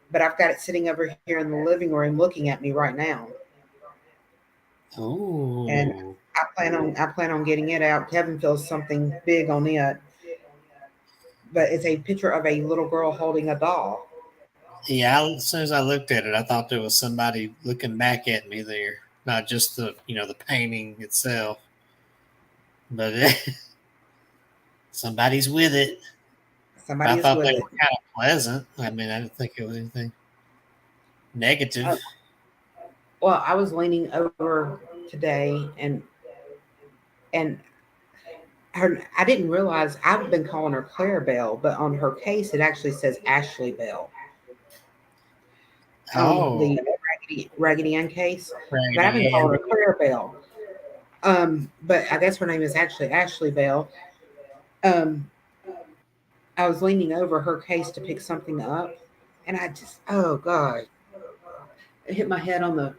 But I've got it sitting over here in the living room, looking at me right now. Oh. And I plan on getting it out. Kevin feels something big on it, but it's a picture of a little girl holding a doll. Yeah, as soon as I looked at it, I thought there was somebody looking back at me there, not just the painting itself, but somebody's with it. Somebody's I thought with they it. were kind of pleasant. I mean, I didn't think it was anything negative. Well, I was leaning over today, and I didn't realize I've been calling her Claire Bell, but on her case it actually says Ashley Bell. The Raggedy Ann case. But I've been calling her Claire Bell. But I guess her name is actually Ashley Bell. I was leaning over her case to pick something up, and I just, oh God, I hit my head on the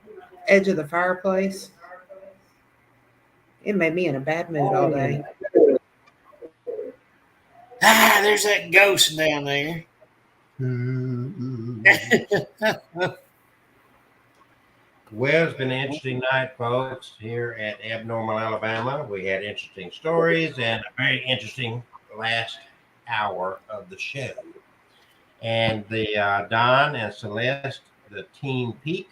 edge of the fireplace. It made me in a bad mood all day. There's that ghost down there. Well, it's been an interesting night, folks, here at Abnormal, Alabama. We had interesting stories and a very interesting last hour of the show. And the Don and Celeste, the Teen Peak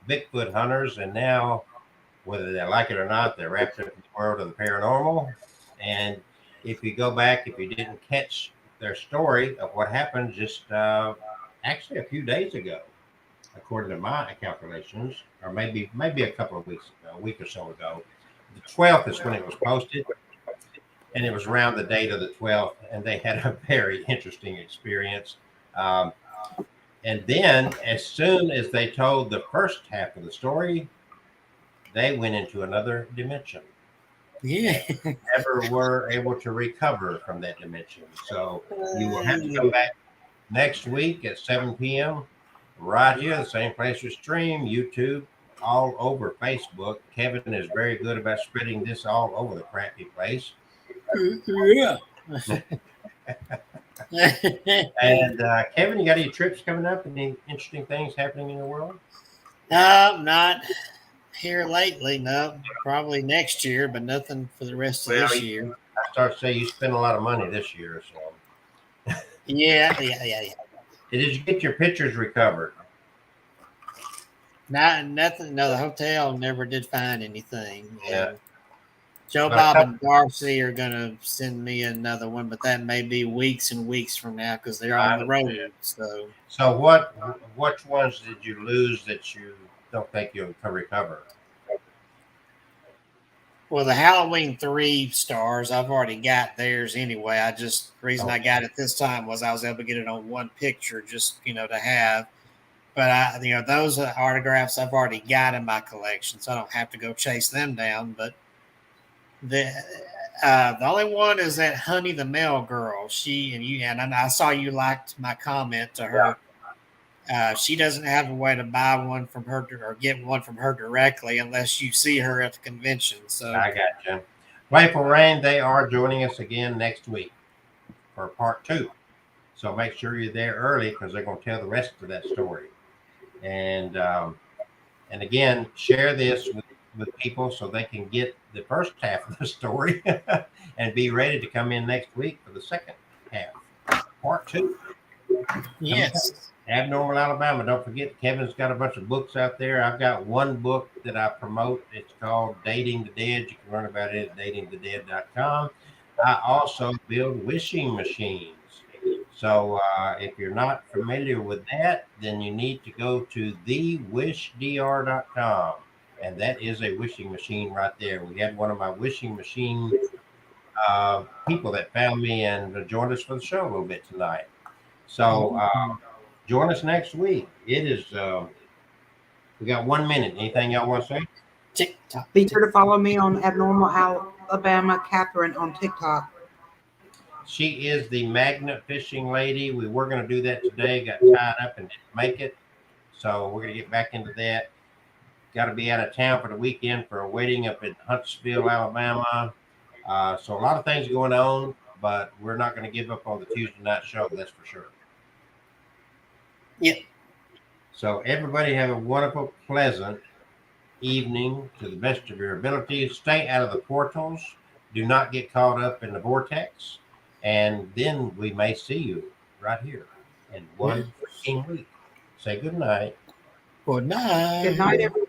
Bigfoot hunters, and now, whether they like it or not, they're wrapped up in the world of the paranormal. And if you go back, if you didn't catch their story of what happened just actually a few days ago, according to my calculations, or maybe a couple of weeks ago, a week or so ago. The 12th is when it was posted, and it was around the date of the 12th, and they had a very interesting experience. And then, as soon as they told the first half of the story, they went into another dimension. Yeah. Never were able to recover from that dimension. So you will have to come back next week at 7 p.m. right here, the same place we stream, YouTube, all over Facebook. Kevin is very good about spreading this all over the crappy place. Yeah. And Kevin, you got any trips coming up? Any interesting things happening in your world? No, not here lately. No, probably next year, but nothing for the rest of this year. I start to say you spent a lot of money this year, so. Yeah. Did you get your pictures recovered? Nothing. No, the hotel never did find anything. Yeah. Joe Bob and Darcy are going to send me another one, but that may be weeks and weeks from now because they're on the road. So which ones did you lose that you don't think you'll recover? Well, the Halloween 3 stars, I've already got theirs anyway. The reason I got it this time was I was able to get it on one picture, just to have. But those are autographs I've already got in my collection, so I don't have to go chase them down. But the only one is that Honey the Mail Girl. And I saw you liked my comment to her. She doesn't have a way to buy one from her or get one from her directly unless you see her at the convention. So I got you. Playful Rain, they are joining us again next week for part 2. So make sure you're there early because they're going to tell the rest of that story. And again, share this with people so they can get the first half of the story and be ready to come in next week for the second half, part 2. yes. Abnormal Alabama. Don't forget, Kevin's got a bunch of books out there. I've got one book that I promote. It's called Dating the Dead. You can learn about it at datingthedead.com. I also build wishing machines. So if you're not familiar with that, then you need to go to thewishdr.com. And that is a wishing machine right there. We had one of my wishing machine people that found me and joined us for the show a little bit tonight. So join us next week. It is, we got 1 minute. Anything y'all want to say? TikTok. Be sure to follow me on Abnormal Alabama Catherine on TikTok. She is the magnet fishing lady. We were going to do that today, got tied up and didn't make it. So we're going to get back into that. Got to be out of town for the weekend for a wedding up in Huntsville, Alabama. So a lot of things going on, but we're not going to give up on the Tuesday night show. That's for sure. Yep. So everybody have a wonderful, pleasant evening to the best of your ability. Stay out of the portals. Do not get caught up in the vortex. And then we may see you right here in 1 freaking week. Say good night. Good night. Good night, everyone.